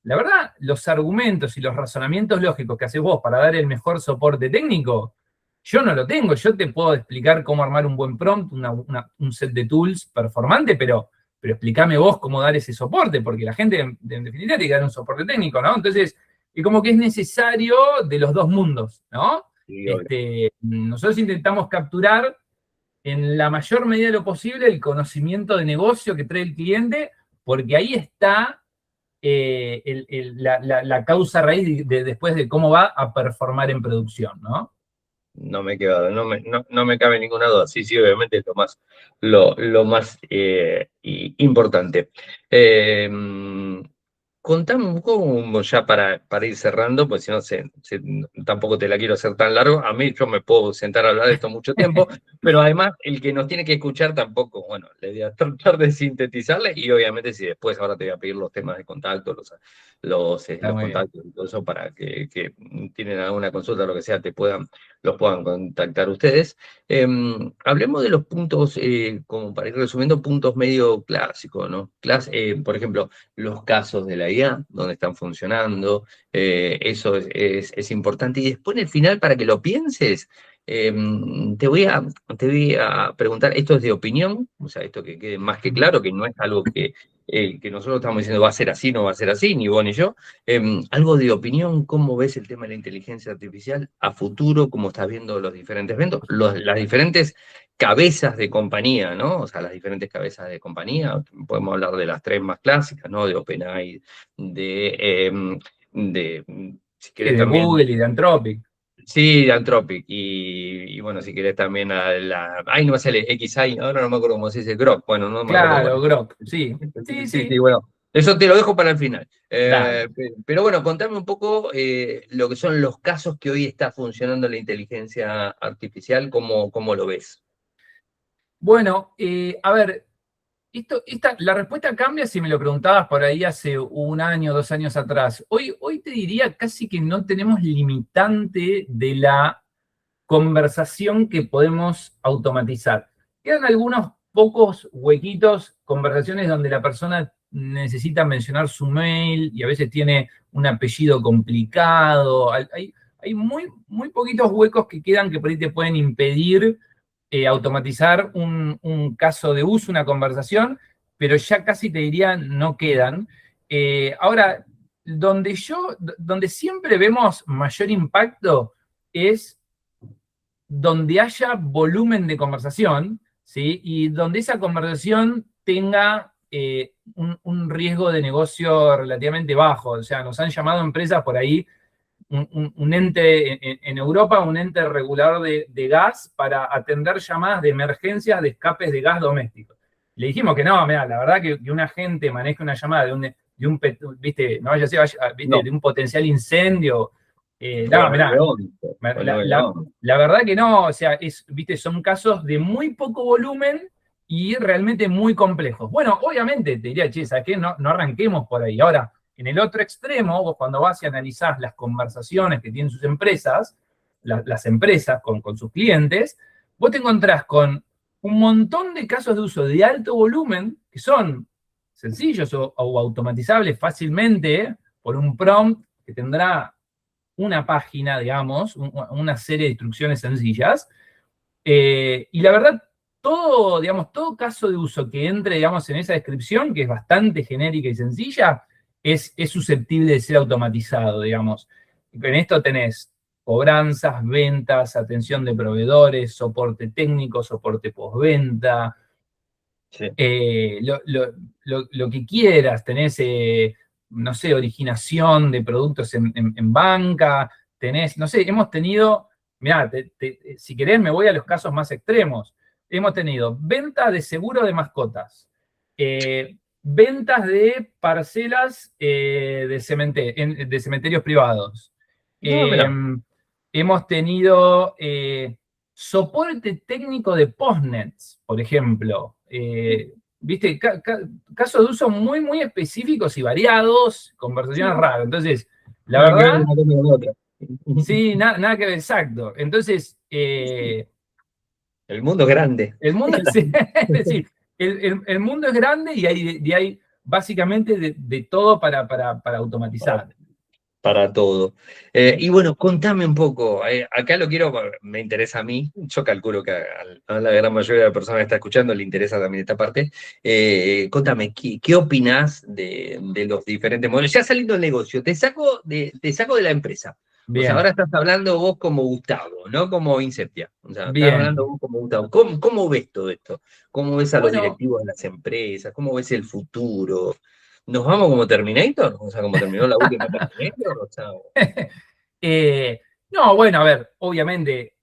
[SPEAKER 2] la verdad, los argumentos y los razonamientos lógicos que haces vos para dar el mejor soporte técnico, yo no lo tengo. Yo te puedo explicar cómo armar un buen prompt, un set de tools performante, pero explícame vos cómo dar ese soporte, porque la gente en definitiva tiene que dar un soporte técnico, ¿no? Entonces, es como que es necesario de los dos mundos, ¿no?
[SPEAKER 1] Y obvio.
[SPEAKER 2] Nosotros intentamos capturar en la mayor medida de lo posible el conocimiento de negocio que trae el cliente, porque ahí está la causa raíz después de cómo va a performar en producción, ¿no?
[SPEAKER 1] No me queda, no me cabe ninguna duda. Sí, sí, obviamente es lo más importante. Eh, Contame un poco, ya para ir cerrando, pues si no, tampoco te la quiero hacer tan largo. A mí yo me puedo sentar a hablar de esto mucho tiempo, pero además el que nos tiene que escuchar tampoco, bueno, le voy a tratar de sintetizarle y obviamente si después ahora te voy a pedir los temas de contacto,
[SPEAKER 2] Está
[SPEAKER 1] los
[SPEAKER 2] muy bien.
[SPEAKER 1] contactos y todo eso para que tienen alguna consulta o lo que sea, los puedan contactar ustedes. Hablemos de los puntos, como para ir resumiendo, puntos medio clásicos, ¿no? Por ejemplo, los casos de la IA, donde están funcionando, eso es importante. Y después en el final, para que lo pienses, eh, te voy a preguntar, esto es de opinión, o sea, esto que quede más que
[SPEAKER 2] Ujú.
[SPEAKER 1] claro, que no es algo que nosotros estamos diciendo va a ser así, no va a ser así, ni vos ni yo. Algo de opinión, ¿cómo ves el tema de la inteligencia artificial a futuro? ¿Cómo estás viendo los diferentes eventos? Las diferentes cabezas de compañía, ¿no? O sea, las diferentes cabezas de compañía, podemos hablar de las tres más clásicas, ¿no? De OpenAI, de, si
[SPEAKER 2] Sí,
[SPEAKER 1] querés
[SPEAKER 2] de
[SPEAKER 1] también
[SPEAKER 2] Google y de Anthropic.
[SPEAKER 1] Sí, de Anthropic. Y bueno, si querés también ay, no me sale XI, ahora no me acuerdo cómo se dice, Grok. Bueno, no me acuerdo. Bueno.
[SPEAKER 2] Claro, Grok, sí, sí,
[SPEAKER 1] Sí, sí,
[SPEAKER 2] sí,
[SPEAKER 1] bueno. Eso te lo dejo para el final.
[SPEAKER 2] dale.
[SPEAKER 1] Pero bueno, contame un poco lo que son los casos que hoy está funcionando la inteligencia artificial, cómo lo ves.
[SPEAKER 2] Bueno, a ver, la respuesta cambia si me lo preguntabas por ahí hace un año, 2 años atrás. Hoy te diría casi que no tenemos limitante de la conversación que podemos automatizar. Quedan algunos pocos huequitos, conversaciones donde la persona necesita mencionar su mail y a veces tiene un apellido complicado. Hay muy, muy poquitos huecos que quedan que por ahí te pueden impedir automatizar un caso de uso, una conversación, pero ya casi te diría no quedan. Ahora, donde siempre vemos mayor impacto es donde haya volumen de conversación, ¿sí? Y donde esa conversación tenga un riesgo de negocio relativamente bajo. O sea, nos han llamado empresas por ahí, un ente en Europa, un ente regulador de gas para atender llamadas de emergencias de escapes de gas doméstico. Le dijimos que no, mira, la verdad que un agente maneje una llamada viste, no vaya a ser, viste,
[SPEAKER 1] No,
[SPEAKER 2] de un potencial incendio. No,
[SPEAKER 1] bueno,
[SPEAKER 2] mirá,
[SPEAKER 1] bueno,
[SPEAKER 2] la, la verdad que no, o sea, viste, son casos de muy poco volumen y realmente muy complejos. Bueno, obviamente te diría, che, ¿sabes qué? No arranquemos por ahí. Ahora, en el otro extremo, vos cuando vas y analizás las conversaciones que tienen sus empresas, las empresas con sus clientes, vos te encontrás con un montón de casos de uso de alto volumen que son sencillos o automatizables fácilmente por un prompt que tendrá una página, digamos, una serie de instrucciones sencillas. Y la verdad, digamos, todo caso de uso que entre, digamos, en esa descripción, que es bastante genérica y sencilla, es susceptible de ser automatizado, digamos. En esto tenés cobranzas, ventas, atención de proveedores, soporte técnico, soporte postventa,
[SPEAKER 1] sí.
[SPEAKER 2] lo que quieras, tenés, no sé, originación de productos en banca, tenés, no sé, hemos tenido, mirá, si querés me voy a los casos más extremos. Hemos tenido ventas de seguro de mascotas, ventas de parcelas de cementerios privados.
[SPEAKER 1] No,
[SPEAKER 2] Eh,
[SPEAKER 1] mira.
[SPEAKER 2] hemos tenido soporte técnico de postnets, por ejemplo. ¿Viste? Casos de uso muy, muy específicos y variados,
[SPEAKER 1] Sí,
[SPEAKER 2] conversaciones raras. Entonces, la
[SPEAKER 1] nada que ver
[SPEAKER 2] verdad,
[SPEAKER 1] una cosa con la otra.
[SPEAKER 2] sí, nada que ver, exacto. Entonces,
[SPEAKER 1] El mundo es grande.
[SPEAKER 2] el mundo, es decir, el mundo es grande y hay básicamente de todo para automatizar.
[SPEAKER 1] Para todo. Y bueno, contame un poco, acá lo quiero, me interesa a mí, yo calculo que a la gran mayoría de las personas que está escuchando le interesa también esta parte. Contame, ¿qué opinás de los diferentes modelos? Ya saliendo del negocio, te saco de la empresa. O sea,
[SPEAKER 2] Bien,
[SPEAKER 1] ahora estás hablando vos como Gustavo, no como Inceptia. O sea, estás hablando
[SPEAKER 2] bien.
[SPEAKER 1] vos como Gustavo. ¿Cómo ves todo esto? ¿Cómo ves a los
[SPEAKER 2] Bueno,
[SPEAKER 1] directivos de las empresas? ¿Cómo ves el futuro? ¿Nos vamos como Terminator? O sea, como terminó la última Terminator. O sea,
[SPEAKER 2] Eh, no, bueno, a ver, obviamente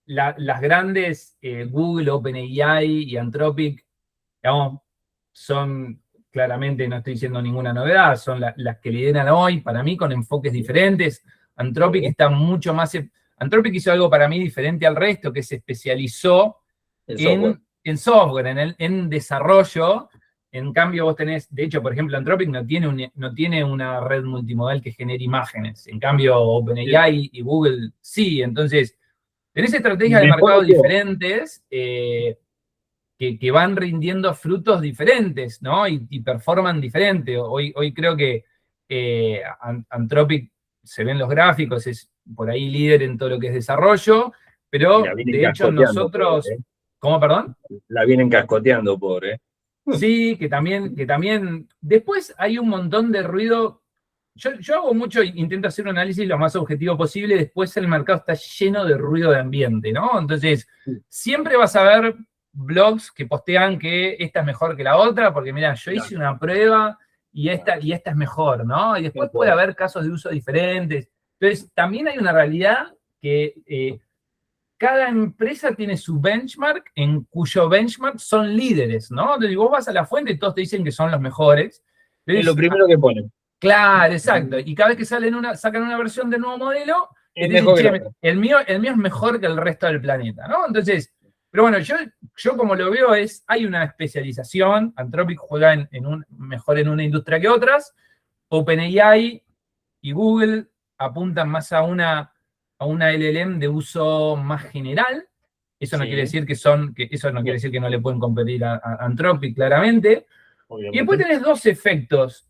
[SPEAKER 2] las grandes, Google, OpenAI y Anthropic, digamos, son claramente, no estoy diciendo ninguna novedad, son las que lideran hoy, para mí, con enfoques diferentes. Anthropic
[SPEAKER 1] sí,
[SPEAKER 2] está mucho más. Anthropic hizo algo para mí diferente al resto, que se especializó
[SPEAKER 1] el software.
[SPEAKER 2] en software, en desarrollo. En cambio, vos tenés, de hecho, por ejemplo, Anthropic no tiene una red multimodal que genere imágenes. En cambio,
[SPEAKER 1] Sí.
[SPEAKER 2] OpenAI y Google sí. Entonces, tenés estrategias de
[SPEAKER 1] Me
[SPEAKER 2] mercado
[SPEAKER 1] pone todo.
[SPEAKER 2] diferentes que van rindiendo frutos diferentes, ¿no? Y performan diferente. Hoy creo que Anthropic, se ven los gráficos, es por ahí líder en todo lo que es desarrollo,
[SPEAKER 1] Y la
[SPEAKER 2] pero
[SPEAKER 1] vienen
[SPEAKER 2] de hecho
[SPEAKER 1] cascoteando, pobre,
[SPEAKER 2] nosotros, ¿cómo, perdón?
[SPEAKER 1] La vienen cascoteando, pobre.
[SPEAKER 2] Sí, que también, después hay un montón de ruido. Yo hago mucho, intento hacer un análisis lo más objetivo posible, después el mercado está lleno de ruido de ambiente, ¿no? Entonces, siempre vas a ver blogs que postean que esta es mejor que la otra, porque mira, yo hice
[SPEAKER 1] Claro,
[SPEAKER 2] una prueba
[SPEAKER 1] claro.
[SPEAKER 2] y esta es mejor, ¿no? Y
[SPEAKER 1] Tal
[SPEAKER 2] después puede
[SPEAKER 1] cual.
[SPEAKER 2] haber casos de uso diferentes. Entonces, también hay una realidad que cada empresa tiene su benchmark, en cuyo benchmark son líderes, ¿no? Entonces, vos vas a la fuente y todos te dicen que son los mejores.
[SPEAKER 1] Es lo primero que ponen.
[SPEAKER 2] Claro, exacto. Y cada vez que sacan una versión del nuevo modelo,
[SPEAKER 1] Es
[SPEAKER 2] te dicen,
[SPEAKER 1] mejor que
[SPEAKER 2] che,
[SPEAKER 1] el otro.
[SPEAKER 2] el mío es mejor que el resto del planeta, ¿no? Entonces, pero bueno, yo como lo veo hay una especialización. Anthropic juega mejor en una industria que otras. OpenAI y Google apuntan más a una LLM de uso más general. Eso no
[SPEAKER 1] Sí,
[SPEAKER 2] quiere decir quiere decir que no le pueden competir a Anthropic, claramente. Y después
[SPEAKER 1] obviamente.
[SPEAKER 2] tenés dos efectos.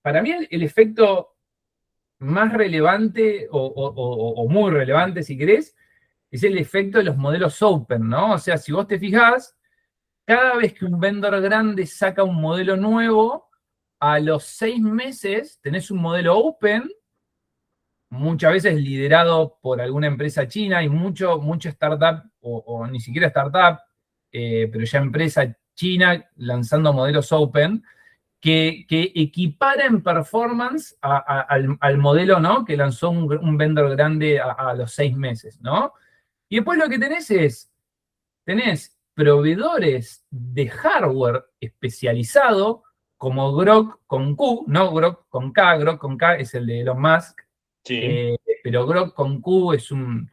[SPEAKER 2] Para mí el efecto más relevante o muy relevante, si querés, es el efecto de los modelos open, ¿no? O sea, si vos te fijás, cada vez que un vendor grande saca un modelo nuevo, a los 6 meses tenés un modelo open, muchas veces liderado por alguna empresa china y mucho startup, o ni siquiera startup, pero ya empresa china lanzando modelos open, que equipara en performance al modelo, ¿no? Que lanzó un vendor grande a los 6 meses, ¿no? Y después lo que tenés proveedores de hardware especializado, como Grok con Q, no Grok con K. Grok con K es el de Elon Musk,
[SPEAKER 1] Sí.
[SPEAKER 2] pero Grok con Q es un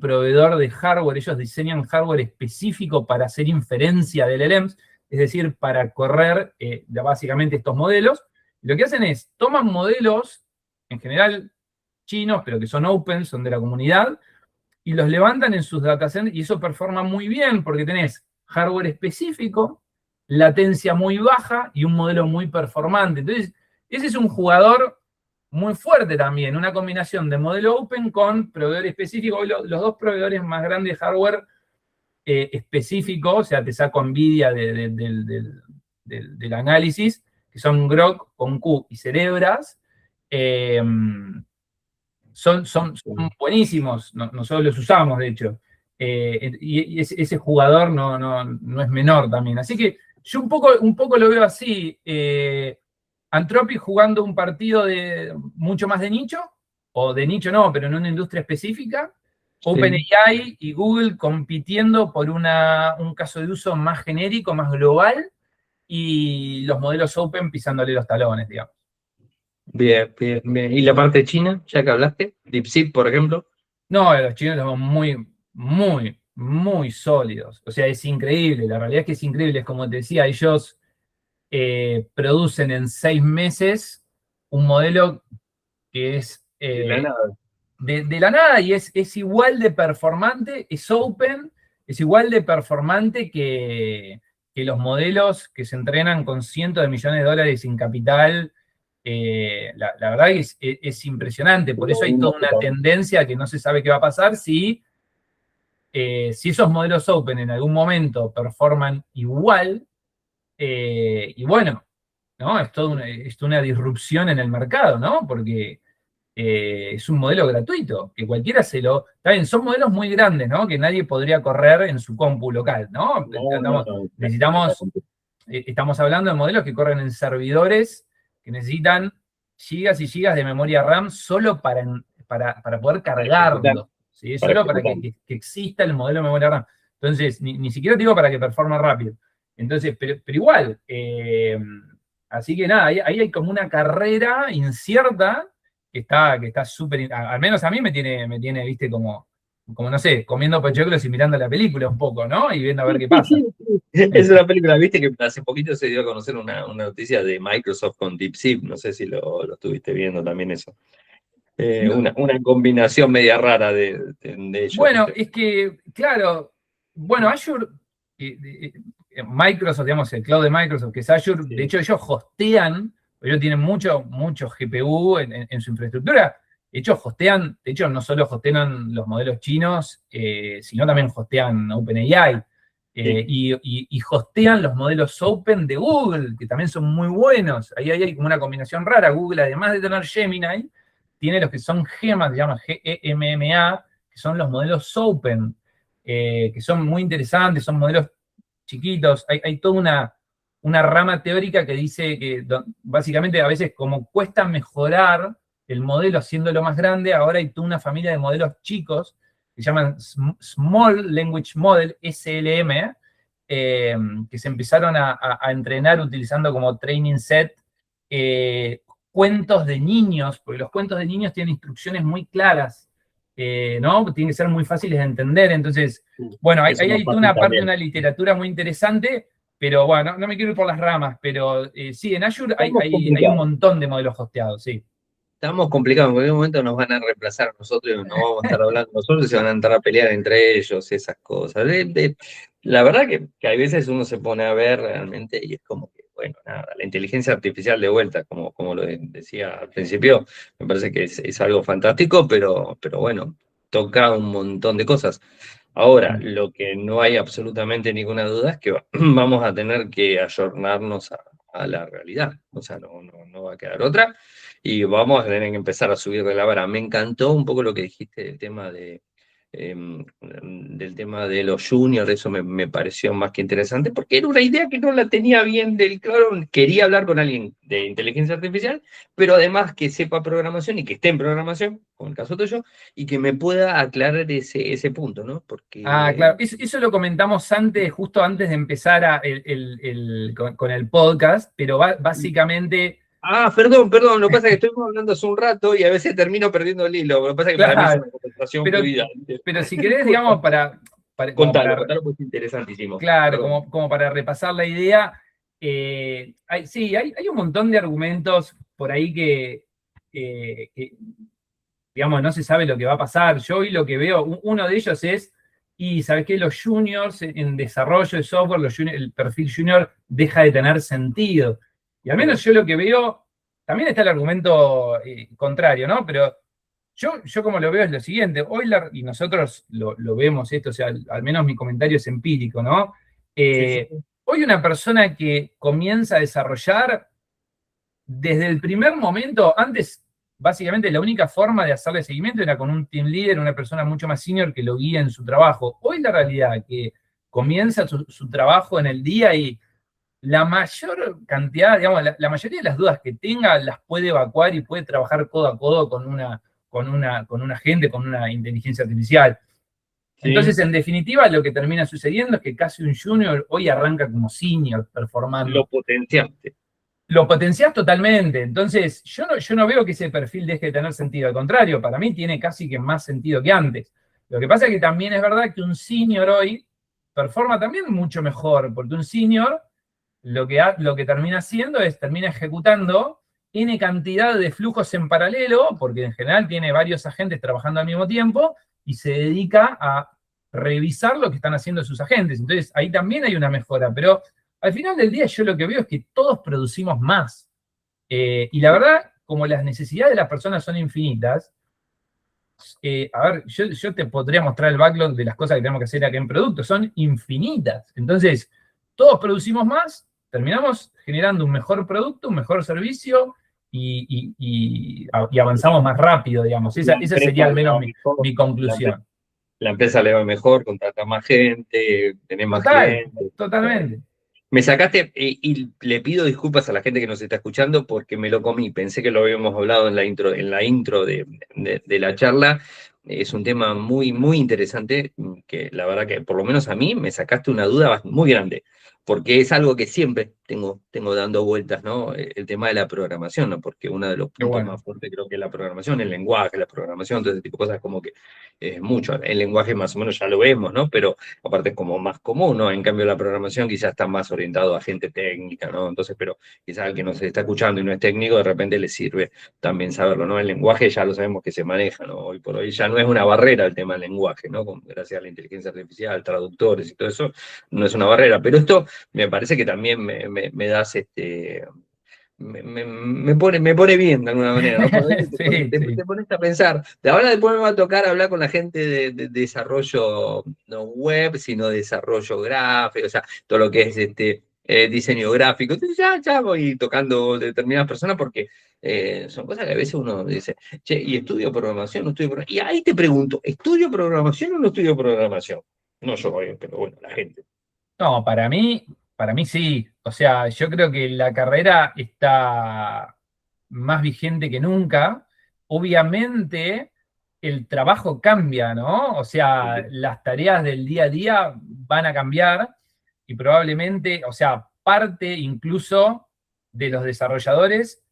[SPEAKER 2] proveedor de hardware. Ellos diseñan hardware específico para hacer inferencia de LLMs, es decir, para correr básicamente estos modelos. Lo que hacen es, toman modelos, en general chinos, pero que son open, son de la comunidad, y los levantan en sus datacenters, y eso performa muy bien, porque tenés hardware específico, latencia muy baja y un modelo muy performante. Entonces, ese es un jugador muy fuerte también, una combinación de modelo open con proveedor específico. Hoy los dos proveedores más grandes de hardware específico, o sea, te saco NVIDIA del análisis, que son Grok con Q y Cerebras, son buenísimos. Nosotros los usamos, de hecho. Y ese jugador no es menor también. Así que yo un poco lo veo así. Anthropic jugando un partido mucho más de nicho, o de nicho no, pero en una industria específica.
[SPEAKER 1] Sí.
[SPEAKER 2] OpenAI y Google compitiendo por un caso de uso más genérico, más global, y los modelos open pisándole los talones, digamos.
[SPEAKER 1] Bien, bien, bien. ¿Y la parte china, ya que hablaste? DeepSeek, por ejemplo.
[SPEAKER 2] No, los chinos son muy, muy, muy sólidos. O sea, es increíble. La realidad es que es increíble. Es como te decía, ellos producen en 6 meses un modelo que es
[SPEAKER 1] De la nada.
[SPEAKER 2] de la nada, y es igual de performante, es open, es igual de performante que los modelos que se entrenan con cientos de millones de dólares en capital. La verdad que es impresionante. Por eso hay toda una tendencia que no se sabe qué va a pasar si esos modelos open en algún momento performan igual. Y bueno, ¿no? Es toda una disrupción en el mercado, ¿no? Porque es un modelo gratuito, que cualquiera Está bien, son modelos muy grandes, ¿no? Que nadie podría correr en su compu local, ¿no? Estamos hablando de modelos que corren en servidores que necesitan gigas y gigas de memoria RAM solo para poder cargarlo, ¿sí? Solo para que exista el modelo de memoria RAM. Entonces, ni siquiera digo para que performe rápido. Entonces, pero igual, así que nada, ahí hay como una carrera incierta que está súper, al menos a mí me tiene, viste, como no sé, comiendo pochoclos y mirando la película un poco, ¿no? Y viendo a ver qué pasa.
[SPEAKER 1] Es una película, viste que hace poquito se dio a conocer una noticia de Microsoft con DeepSeek, no sé si lo estuviste viendo también eso. Una combinación media rara de ellos.
[SPEAKER 2] Bueno, es que, claro, bueno, Azure, Microsoft, digamos, el cloud de Microsoft, que es Azure,
[SPEAKER 1] Sí.
[SPEAKER 2] de hecho ellos hostean, ellos tienen mucho GPU en su infraestructura. De hecho, no solo hostean los modelos chinos, sino también hostean OpenAI. Y hostean los modelos open de Google, que también son muy buenos. Ahí hay como una combinación rara. Google, además de tener Gemini, tiene los que son GEMA, se llama GEMMA, que son los modelos open, que son muy interesantes, son modelos chiquitos. Hay toda una rama teórica que dice que básicamente a veces como cuesta mejorar el modelo haciéndolo más grande, ahora hay toda una familia de modelos chicos que se llaman Small Language Model, SLM, que se empezaron a entrenar utilizando como training set cuentos de niños, porque los cuentos de niños tienen instrucciones muy claras, ¿no? Tienen que ser muy fáciles de entender. Entonces, bueno, ahí hay toda una parte de una literatura muy interesante, pero bueno, no me quiero ir por las ramas, pero sí, en Azure hay un montón de modelos hosteados, sí.
[SPEAKER 1] Estamos complicados, en cualquier momento nos van a reemplazar a nosotros y no vamos a estar hablando nosotros y se van a entrar a pelear entre ellos, esas cosas. La verdad que hay veces uno se pone a ver realmente y es como que, bueno, nada, la inteligencia artificial de vuelta, como lo decía al principio, me parece que es algo fantástico, pero bueno, toca un montón de cosas. Ahora, lo que no hay absolutamente ninguna duda es que vamos a tener que ayornarnos a la realidad, o sea, no va a quedar otra y vamos a tener que empezar a subir de la vara. Me encantó un poco lo que dijiste del tema de los juniors, eso me pareció más que interesante, porque era una idea que no la tenía bien del claro, quería hablar con alguien de inteligencia artificial, pero además que sepa programación y que esté en programación, como el caso tuyo, y que me pueda aclarar ese punto, ¿no?
[SPEAKER 2] Claro, eso lo comentamos antes, justo antes de empezar con el podcast, pero básicamente...
[SPEAKER 1] Perdón, lo que pasa es que estuvimos hablando hace un rato y a veces termino perdiendo el hilo, lo que pasa es que para mí es una conversación fluida.
[SPEAKER 2] Pero si querés, digamos,
[SPEAKER 1] contalo, pues es interesantísimo.
[SPEAKER 2] Claro, como para repasar la idea, hay un montón de argumentos por ahí que, digamos, no se sabe lo que va a pasar. Yo hoy lo que veo, uno de ellos es, y ¿sabes qué? Los juniors en desarrollo de software, el perfil junior deja de tener sentido. Y al menos yo lo que veo, también está el argumento contrario, ¿no? Pero yo como lo veo es lo siguiente, y nosotros lo vemos esto, o sea, al menos mi comentario es empírico, ¿no?
[SPEAKER 1] Sí.
[SPEAKER 2] Hoy una persona que comienza a desarrollar, desde el primer momento, antes, básicamente la única forma de hacerle seguimiento era con un team leader, una persona mucho más senior que lo guía en su trabajo. Hoy la realidad es que comienza su trabajo en el día y la mayor cantidad, digamos, la mayoría de las dudas que tenga las puede evacuar y puede trabajar codo a codo con un agente, con una inteligencia artificial. Sí. Entonces, en definitiva, lo que termina sucediendo es que casi un junior hoy arranca como senior performando.
[SPEAKER 1] Lo potenciaste.
[SPEAKER 2] Lo potenciás totalmente. Entonces, yo no veo que ese perfil deje de tener sentido. Al contrario, para mí tiene casi que más sentido que antes. Lo que pasa es que también es verdad que un senior hoy performa también mucho mejor, porque un senior lo que termina haciendo es, termina ejecutando N cantidad de flujos en paralelo, porque en general tiene varios agentes trabajando al mismo tiempo, y se dedica a revisar lo que están haciendo sus agentes. Entonces, ahí también hay una mejora, pero al final del día yo lo que veo es que todos producimos más. Y la verdad, como las necesidades de las personas son infinitas, a ver, yo te podría mostrar el backlog de las cosas que tenemos que hacer acá en producto, son infinitas. Entonces, todos producimos más, terminamos generando un mejor producto, un mejor servicio y avanzamos más rápido, digamos. Esa sería al menos mi conclusión.
[SPEAKER 1] La empresa le va mejor, contrata más gente, tener más clientes.
[SPEAKER 2] Totalmente.
[SPEAKER 1] Me sacaste, y le pido disculpas a la gente que nos está escuchando porque me lo comí. Pensé que lo habíamos hablado en la intro de la charla. Es un tema muy, muy interesante que la verdad que por lo menos a mí me sacaste una duda muy grande, porque es algo que siempre tengo dando vueltas, ¿no? El tema de la programación, ¿no? Porque uno de los puntos más fuertes creo que es la programación, el lenguaje, la programación, todo ese tipo de cosas como que es mucho. El lenguaje más o menos ya lo vemos, ¿no? Pero aparte es como más común, ¿no? En cambio la programación quizás está más orientado a gente técnica, ¿no? Entonces, pero quizás al que nos está escuchando y no es técnico, de repente le sirve también saberlo, ¿no? El lenguaje ya lo sabemos que se maneja, ¿no? Hoy por hoy ya no es una barrera el tema del lenguaje, ¿no? Gracias a la inteligencia artificial, traductores y todo eso, no es una barrera. Pero esto me parece que también me das me pone bien de alguna manera, ¿no? Te pones a pensar. De ahora después me va a tocar hablar con la gente de desarrollo no web, sino desarrollo gráfico, o sea, todo lo que es diseño gráfico. Entonces ya voy tocando determinadas personas porque son cosas que a veces uno dice, che, ¿y estudio programación? ¿No estudio programación? Y ahí te pregunto, ¿estudio programación o no estudio programación? No yo, pero bueno, la gente.
[SPEAKER 2] No, para mí sí. O sea, yo creo que la carrera está más vigente que nunca. obviamente el trabajo cambia, ¿no? O sea, las tareas del día a día van a cambiar y probablemente, o sea, parte incluso de los desarrolladores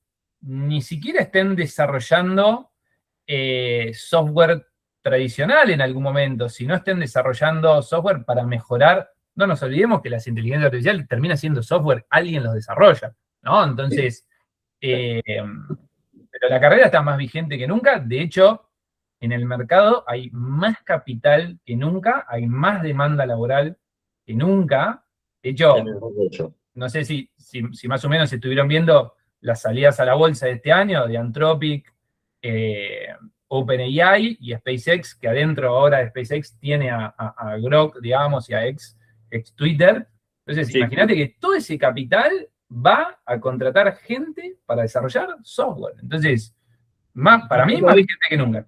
[SPEAKER 2] ni siquiera estén desarrollando software tradicional en algún momento, si no estén desarrollando software para mejorar. No nos olvidemos que las inteligencias artificiales termina siendo software, alguien los desarrolla, ¿no? Entonces, pero la carrera está más vigente que nunca. De hecho, en el mercado hay más capital que nunca, hay más demanda laboral que nunca. De hecho, no sé si más o menos estuvieron viendo las salidas a la bolsa de este año, de Anthropic, OpenAI y SpaceX, que adentro ahora de SpaceX tiene a Grok, digamos, y a ex Twitter. Entonces, imagínate que todo ese capital va a contratar gente para desarrollar software. Entonces, para mí, más vigente que nunca.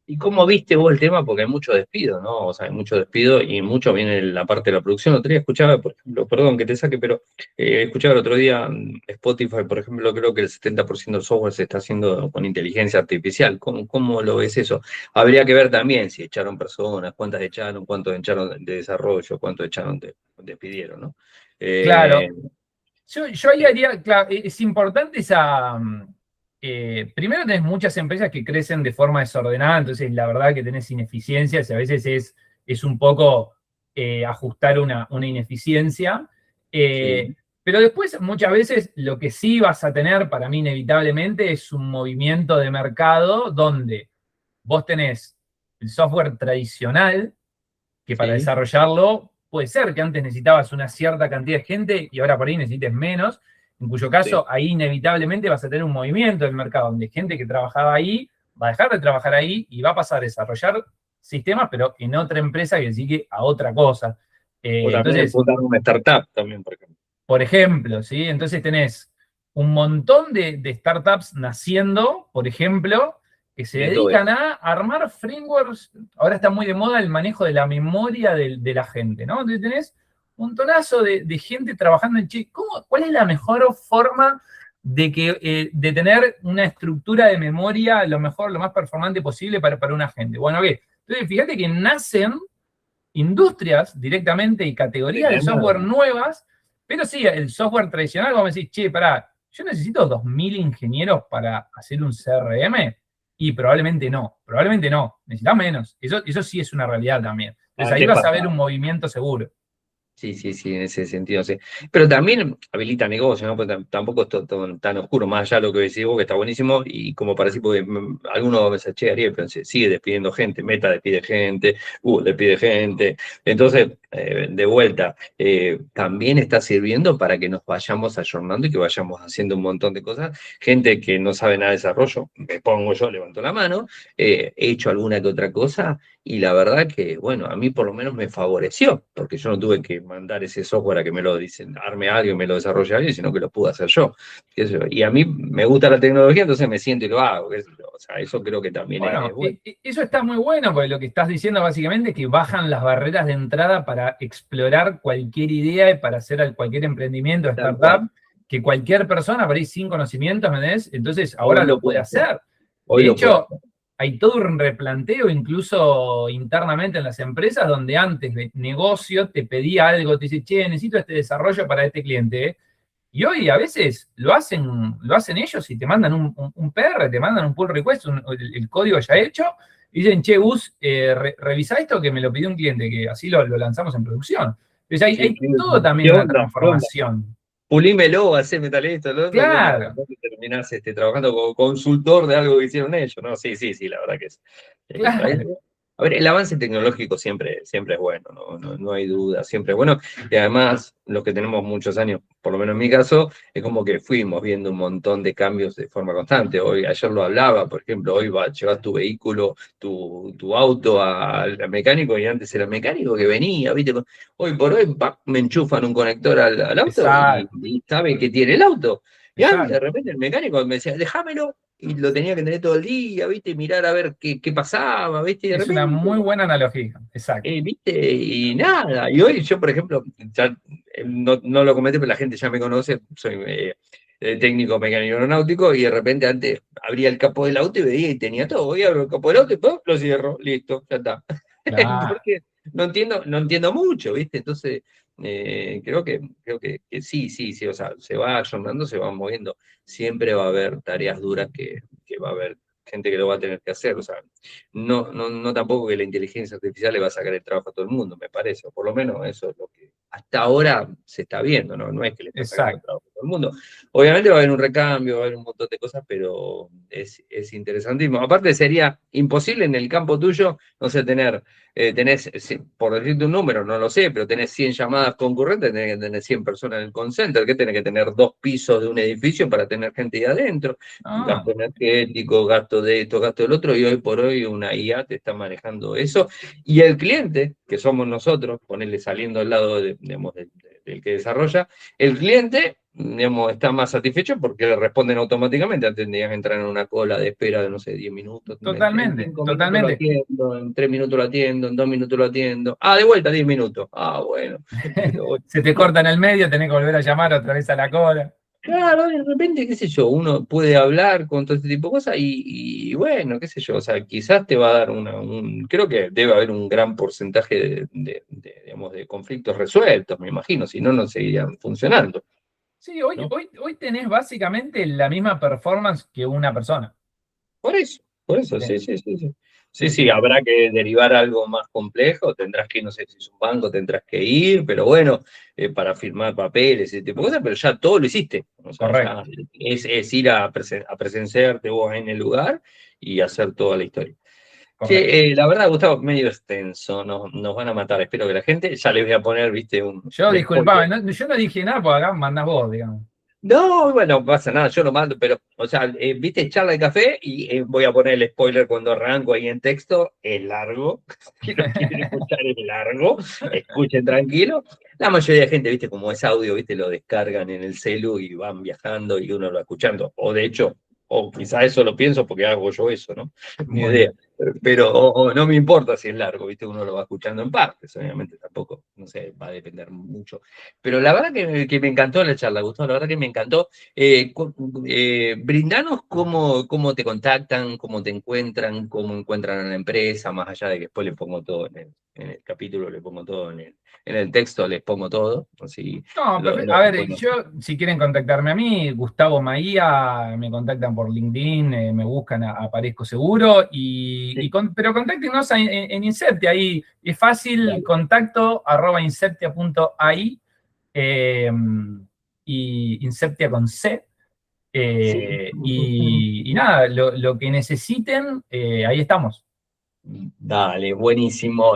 [SPEAKER 1] ¿Y cómo viste vos el tema? Porque hay mucho despido, ¿no? O sea, hay mucho despido y mucho viene en la parte de la producción. El otro día escuchaba, por ejemplo, perdón que te saque, pero escuchaba el otro día Spotify, por ejemplo, creo que el 70% del software se está haciendo con inteligencia artificial. ¿Cómo lo ves eso? Habría que ver también si echaron personas, cuántas echaron, cuántos echaron de desarrollo, cuántos echaron, despidieron, ¿no?
[SPEAKER 2] Claro. Yo ahí haría, claro, es importante esa... primero tenés muchas empresas que crecen de forma desordenada, entonces la verdad que tenés ineficiencias y a veces es un poco ajustar una ineficiencia.
[SPEAKER 1] Sí.
[SPEAKER 2] Pero después muchas veces lo que sí vas a tener para mí inevitablemente es un movimiento de mercado donde vos tenés el software tradicional, que para desarrollarlo puede ser que antes necesitabas una cierta cantidad de gente y ahora por ahí necesites menos, en cuyo caso ahí inevitablemente vas a tener un movimiento del mercado donde gente que trabajaba ahí va a dejar de trabajar ahí y va a pasar a desarrollar sistemas, pero en otra empresa que sigue a otra cosa.
[SPEAKER 1] O también
[SPEAKER 2] Entonces,
[SPEAKER 1] fundar una startup también, por ejemplo.
[SPEAKER 2] por ejemplo, ¿sí? Entonces tenés un montón de startups naciendo, por ejemplo, que se dedican a armar frameworks. Ahora está muy de moda el manejo de la memoria de la gente, ¿no? Entonces tenés un montonazo de gente trabajando en, che, ¿cuál es la mejor forma de tener una estructura de memoria lo mejor, lo más performante posible para una gente? Bueno, ¿qué? Entonces, fíjate que nacen industrias directamente y categorías de software nuevas, pero sí, el software tradicional, vamos a decir, che, pará, yo necesito 2.000 ingenieros para hacer un CRM, y probablemente no, necesitas menos. Eso sí es una realidad también. Entonces ahí vas a ver un movimiento seguro.
[SPEAKER 1] Sí, en ese sentido, sí. Pero también habilita negocio, ¿no? Porque tampoco es tan oscuro, más allá de lo que decís vos, que está buenísimo, y como para decir, porque algunos me dicen, che, Ariel, pero se sigue despidiendo gente, Meta despide gente, despide gente. Entonces, de vuelta, también está sirviendo para que nos vayamos ayornando y que vayamos haciendo un montón de cosas. Gente que no sabe nada de desarrollo, me pongo yo, levanto la mano, he hecho alguna que otra cosa, y la verdad que, bueno, a mí por lo menos me favoreció, porque yo no tuve que mandar ese software a que me lo arme alguien, me lo desarrolle alguien, sino que lo pude hacer yo. Y a mí me gusta la tecnología, entonces me siento y lo hago. O sea, eso creo que también es bueno.
[SPEAKER 2] Eso está muy bueno, porque lo que estás diciendo básicamente es que bajan las barreras de entrada para explorar cualquier idea y para hacer cualquier emprendimiento, startup, que cualquier persona, por ahí sin conocimientos, ¿me entendés? Entonces ahora lo puede hacer. De hecho, hay todo un replanteo incluso internamente en las empresas donde antes de negocio te pedía algo, te dice, che, necesito este desarrollo para este cliente, ¿eh? Y hoy a veces lo hacen ellos y te mandan un PR, te mandan un pull request, el código ya hecho, y dicen, che, Gus, revisa esto que me lo pidió un cliente, que así lo lanzamos en producción. Entonces hay todo también una transformación.
[SPEAKER 1] Pulímelo, haceme tal esto, ¿no?
[SPEAKER 2] Claro.
[SPEAKER 1] Terminás trabajando como consultor de algo que hicieron ellos, ¿no? Sí, la verdad que es.
[SPEAKER 2] Claro.
[SPEAKER 1] A ver, el avance tecnológico siempre es bueno, no hay duda, siempre es bueno. Y además, los que tenemos muchos años, por lo menos en mi caso, es como que fuimos viendo un montón de cambios de forma constante. Ayer lo hablaba, por ejemplo, hoy llevas tu vehículo, tu auto al mecánico, y antes era el mecánico que venía, ¿viste? Hoy por hoy me enchufan un conector al auto y sabe que tiene el auto. Y de repente el mecánico me decía, déjamelo, y lo tenía que tener todo el día, ¿viste? Mirar a ver qué pasaba, ¿viste?
[SPEAKER 2] Es una muy buena analogía, exacto.
[SPEAKER 1] ¿Viste? Y nada, y hoy yo, por ejemplo, ya, no lo comenté, pero la gente ya me conoce, soy técnico mecánico aeronáutico, y de repente antes abría el capó del auto y veía y tenía todo. Hoy abro el capó del auto y ¡pum! Lo cierro, listo, ya está.
[SPEAKER 2] Claro.
[SPEAKER 1] Porque no entiendo mucho, ¿viste? Entonces, creo que sí, sí, sí, o sea, se va ayornando, se va moviendo. Siempre va a haber tareas duras que va a haber gente que lo va a tener que hacer. O sea, no tampoco que la inteligencia artificial le va a sacar el trabajo a todo el mundo, me parece, o por lo menos eso es lo que hasta ahora se está viendo, ¿no? No es que le está sacando el
[SPEAKER 2] Exacto.
[SPEAKER 1] trabajo a todo el mundo. Obviamente va a haber un recambio, va a haber un montón de cosas, pero es interesantísimo. Aparte sería imposible en el campo tuyo, no sé, tenés, por decirte un número, no lo sé, pero tenés 100 llamadas concurrentes, tenés que tener 100 personas en el call center, que tenés que tener 2 pisos de un edificio para tener gente ahí adentro,
[SPEAKER 2] Ah,
[SPEAKER 1] gasto energético, gasto de esto, gasto del otro, y hoy por hoy una IA te está manejando eso. Y el cliente, que somos nosotros, ponerle saliendo al lado digamos, del que desarrolla, el cliente, digamos, está más satisfecho porque le responden automáticamente. Antes tendrías que entrar en una cola de espera de, no sé, 10 minutos. En
[SPEAKER 2] totalmente,
[SPEAKER 1] 5 minutos lo
[SPEAKER 2] totalmente.
[SPEAKER 1] atiendo, en 3 minutos lo atiendo, en 2 minutos lo atiendo. Ah, de vuelta, 10 minutos. Ah, bueno. Pero bueno.
[SPEAKER 2] Se te corta en el medio, tenés que volver a llamar otra vez a la cola.
[SPEAKER 1] Claro, de repente, qué sé yo, uno puede hablar con todo este tipo de cosas y bueno, qué sé yo, o sea, quizás te va a dar creo que debe haber un gran porcentaje digamos, de conflictos resueltos, me imagino, si no, no seguirían funcionando,
[SPEAKER 2] Sí,
[SPEAKER 1] ¿no?
[SPEAKER 2] hoy tenés básicamente la misma performance que una persona.
[SPEAKER 1] Por eso,
[SPEAKER 2] Sí,
[SPEAKER 1] sí, sí, sí, sí. Sí,
[SPEAKER 2] sí,
[SPEAKER 1] sí,
[SPEAKER 2] sí.
[SPEAKER 1] habrá que derivar algo más complejo, tendrás que, no sé si es un banco, tendrás que ir, pero bueno, para firmar papeles y ese tipo de cosas, pero ya todo lo hiciste. O sea, ya
[SPEAKER 2] Correcto,
[SPEAKER 1] es ir a presenciarte vos en el lugar y hacer toda la historia.
[SPEAKER 2] correcto.
[SPEAKER 1] La verdad, Gustavo, medio extenso, nos van a matar, espero que la gente, ya les voy a poner, viste, un
[SPEAKER 2] Yo disculpame,
[SPEAKER 1] spoiler.
[SPEAKER 2] yo no dije nada porque acá mandás vos, digamos.
[SPEAKER 1] No, bueno, no pasa nada, yo lo mando, pero, o sea, viste, charla de café y voy a poner el spoiler cuando arranco ahí en texto, es largo, si lo quieren escuchar es largo, escuchen tranquilo. La mayoría de gente, viste, como es audio, viste, lo descargan en el celu y van viajando y uno lo va escuchando, o de hecho, o quizá eso lo pienso porque hago yo eso, ¿no? Ni
[SPEAKER 2] Muy
[SPEAKER 1] idea.
[SPEAKER 2] bien.
[SPEAKER 1] Pero o no me importa si es largo, viste, uno lo va escuchando en partes, obviamente tampoco, no sé, va a depender mucho. Pero la verdad que me encantó la charla, Gustavo, la verdad que me encantó. Brindanos cómo te contactan, cómo te encuentran, cómo encuentran a la empresa, más allá de que después le pongo todo en el capítulo, le pongo todo en el texto, les pongo todo, así
[SPEAKER 2] No, perfecto. A ver,
[SPEAKER 1] bueno.
[SPEAKER 2] yo, si quieren contactarme a mí, Gustavo Maía, me contactan por LinkedIn, me buscan, aparezco seguro,
[SPEAKER 1] Sí,
[SPEAKER 2] pero contáctenos en Inceptia, ahí es fácil,
[SPEAKER 1] dale.
[SPEAKER 2] contacto@inceptia.ai, eh, y Inceptia con C,
[SPEAKER 1] Sí.
[SPEAKER 2] y nada, lo que necesiten, ahí estamos.
[SPEAKER 1] Dale, buenísimo.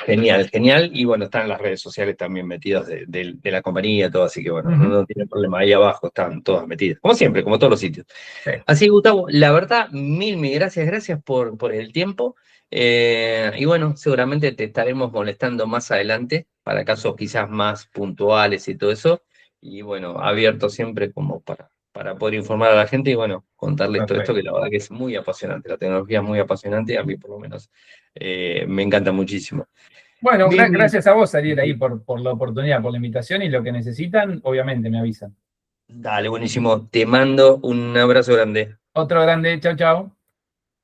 [SPEAKER 1] Genial, genial. Y bueno, están las redes sociales también metidas de la compañía, todo, así que bueno, no,
[SPEAKER 2] Ujú,
[SPEAKER 1] no tiene problema. Ahí abajo están todas metidas, como siempre, como todos los sitios.
[SPEAKER 2] sí,
[SPEAKER 1] Así que, Gustavo, la verdad, mil gracias, gracias por el tiempo. Y bueno, seguramente te estaremos molestando más adelante para casos quizás más puntuales y todo eso. Y bueno, abierto siempre como para poder informar a la gente y bueno, contarles todo esto que
[SPEAKER 2] perfecto.
[SPEAKER 1] la verdad que es muy apasionante. La tecnología es muy apasionante y a mí por lo menos me encanta muchísimo.
[SPEAKER 2] Bueno,
[SPEAKER 1] Mil,
[SPEAKER 2] gracias a vos, Ariel, ahí por la oportunidad, por la invitación y lo que necesitan, obviamente me avisan.
[SPEAKER 1] dale, buenísimo. Te mando un abrazo grande.
[SPEAKER 2] Otro grande, chau, chau.